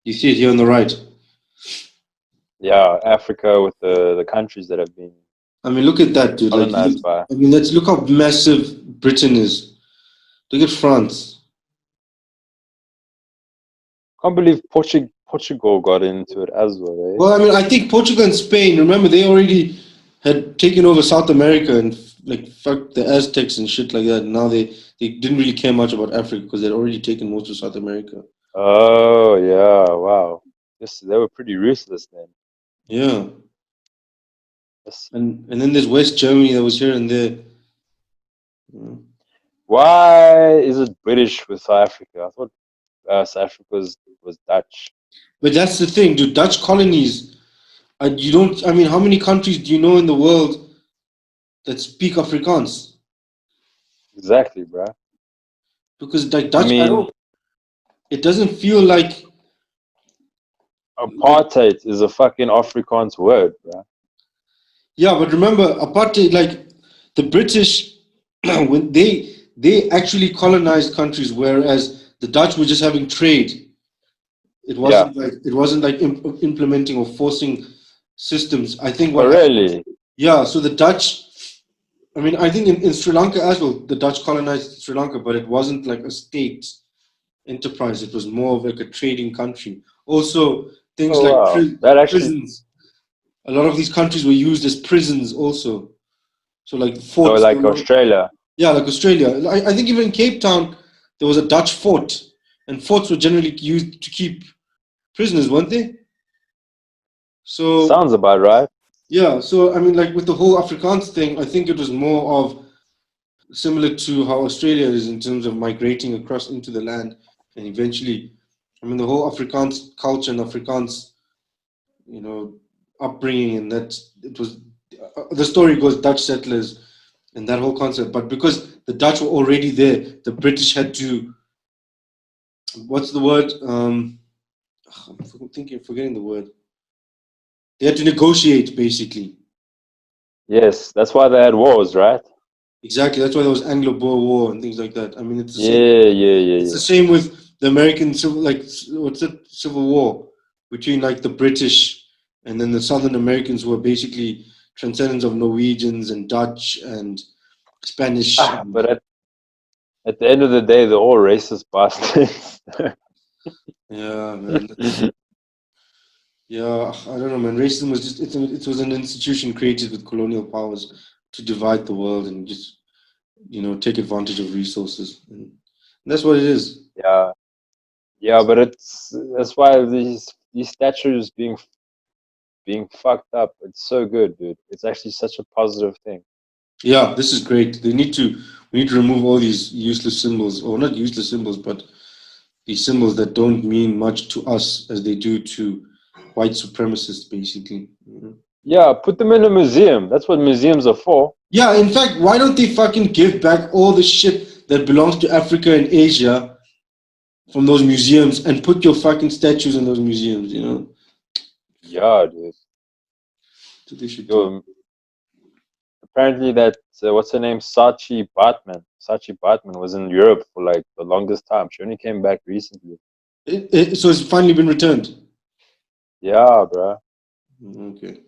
S1: You see it here on the right.
S4: Yeah, Africa with the countries that have been.
S1: I mean, look at that, dude.
S4: Colonized by.
S1: I mean, look how massive Britain is. Look at France.
S4: Can't believe Portugal got into it as well. Eh?
S1: Well, I mean, I think Portugal and Spain. Remember, they already had taken over South America and like fucked the Aztecs and shit like that. Now they didn't really care much about Africa because they'd already taken most of South America.
S4: Oh yeah! Wow. Yes, they were pretty ruthless then.
S1: Yeah. And then there's West Germany that was here and there. Yeah.
S4: Why is it British with South Africa? I thought South Africa was Dutch.
S1: But that's the thing, dude. Dutch colonies. I mean, how many countries do you know in the world that speak Afrikaans?
S4: Exactly, bro.
S1: Because like Dutch, it doesn't feel like
S4: apartheid is a fucking Afrikaans word, bro.
S1: Yeah, but remember, apartheid, like the British, when they actually colonized countries, whereas the Dutch were just having trade. It wasn't like implementing or forcing systems. I think what
S4: Oh,
S1: happened,
S4: really?
S1: yeah. So the Dutch, I mean, I think in Sri Lanka as well, the Dutch colonized Sri Lanka, but it wasn't like a state enterprise. It was more of like a trading country. Also, things
S4: Oh,
S1: like
S4: wow. That actually,
S1: prisons. A lot of these countries were used as prisons also. So like
S4: so
S1: forts.
S4: like Australia.
S1: Yeah, like Australia. I think even in Cape Town, there was a Dutch fort. And forts were generally used to keep prisoners, weren't they? So,
S4: Sounds about right.
S1: yeah. So, I mean, like with the whole Afrikaans thing, I think it was more of similar to how Australia is in terms of migrating across into the land. And eventually, I mean, the whole Afrikaans culture and Afrikaans, you know, upbringing, and that it was the story goes Dutch settlers and that whole concept. But because the Dutch were already there, the British had to, what's the word? I'm forgetting the word. They had to negotiate, basically.
S4: Yes, that's why they had wars, right?
S1: Exactly. That's why there was Anglo-Boer War and things like that. I mean, it's the same.
S4: Yeah.
S1: It's the same with the American civil, like what's it, Civil War between like the British and then the Southern Americans, who were basically transcendents of Norwegians and Dutch and Spanish.
S4: But at the end of the day, they're all racist bastards.
S1: Yeah, man. Yeah, I don't know, man. Racism was just it was an institution created with colonial powers to divide the world and just take advantage of resources. And that's what it is.
S4: Yeah, but that's why these statues being fucked up. It's so good, dude. It's actually such a positive thing.
S1: Yeah, this is great. We need to remove all these useless symbols, or not useless symbols, but these symbols that don't mean much to us as they do to white supremacists, basically.
S4: Yeah, put them in a museum. That's what museums are for.
S1: Yeah, in fact, why don't they fucking give back all the shit that belongs to Africa and Asia from those museums and put your fucking statues in those museums,
S4: Yeah, dude.
S1: That's what they should do.
S4: Apparently that, what's her name? Sachi Batman was in Europe for like the longest time. She only came back recently.
S1: So it's finally been returned?
S4: Yeah, bro.
S1: Okay.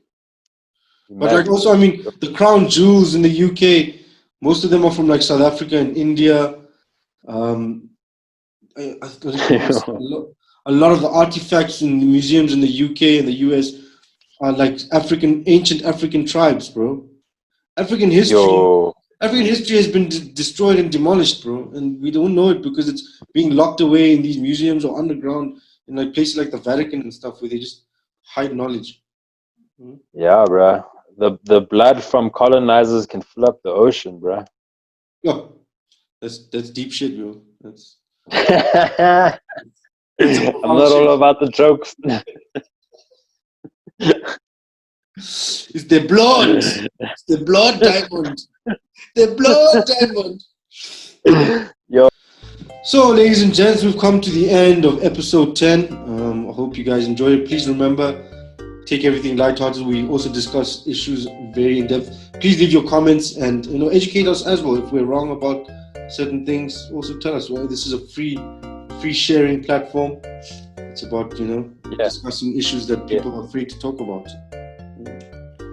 S1: But like also, I mean, the crown jewels in the UK, most of them are from like South Africa and India. A lot of the artifacts in the museums in the UK and the US are like ancient African tribes, bro. African history has been destroyed and demolished, bro, and we don't know it because it's being locked away in these museums or underground in like places like the Vatican and stuff where they just hide knowledge.
S4: Yeah, bro. The blood from colonizers can fill up the ocean, bro.
S1: Yeah, that's deep shit, bro. That's
S4: I'm not all about the jokes.
S1: It's the blood. It's the blood diamond. The blood diamond.
S4: Yo.
S1: So, ladies and gents, we've come to the end of episode 10. I hope you guys enjoyed it. Please remember, take everything lighthearted. We also discuss issues very in depth. Please leave your comments and educate us as well. If we're wrong about certain things, also tell us. Well, this is a free sharing platform. It's about discussing issues that people are free to talk about.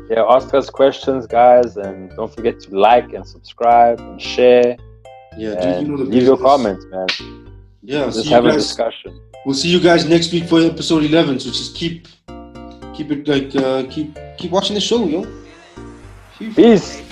S4: Yeah, ask us questions, guys, and don't forget to like and subscribe and share.
S1: Yeah,
S4: and leave your comments, man.
S1: Yeah,
S4: let's have a discussion.
S1: We'll see you guys next week for episode 11. So just keep it like keep watching the show, yo.
S4: Peace.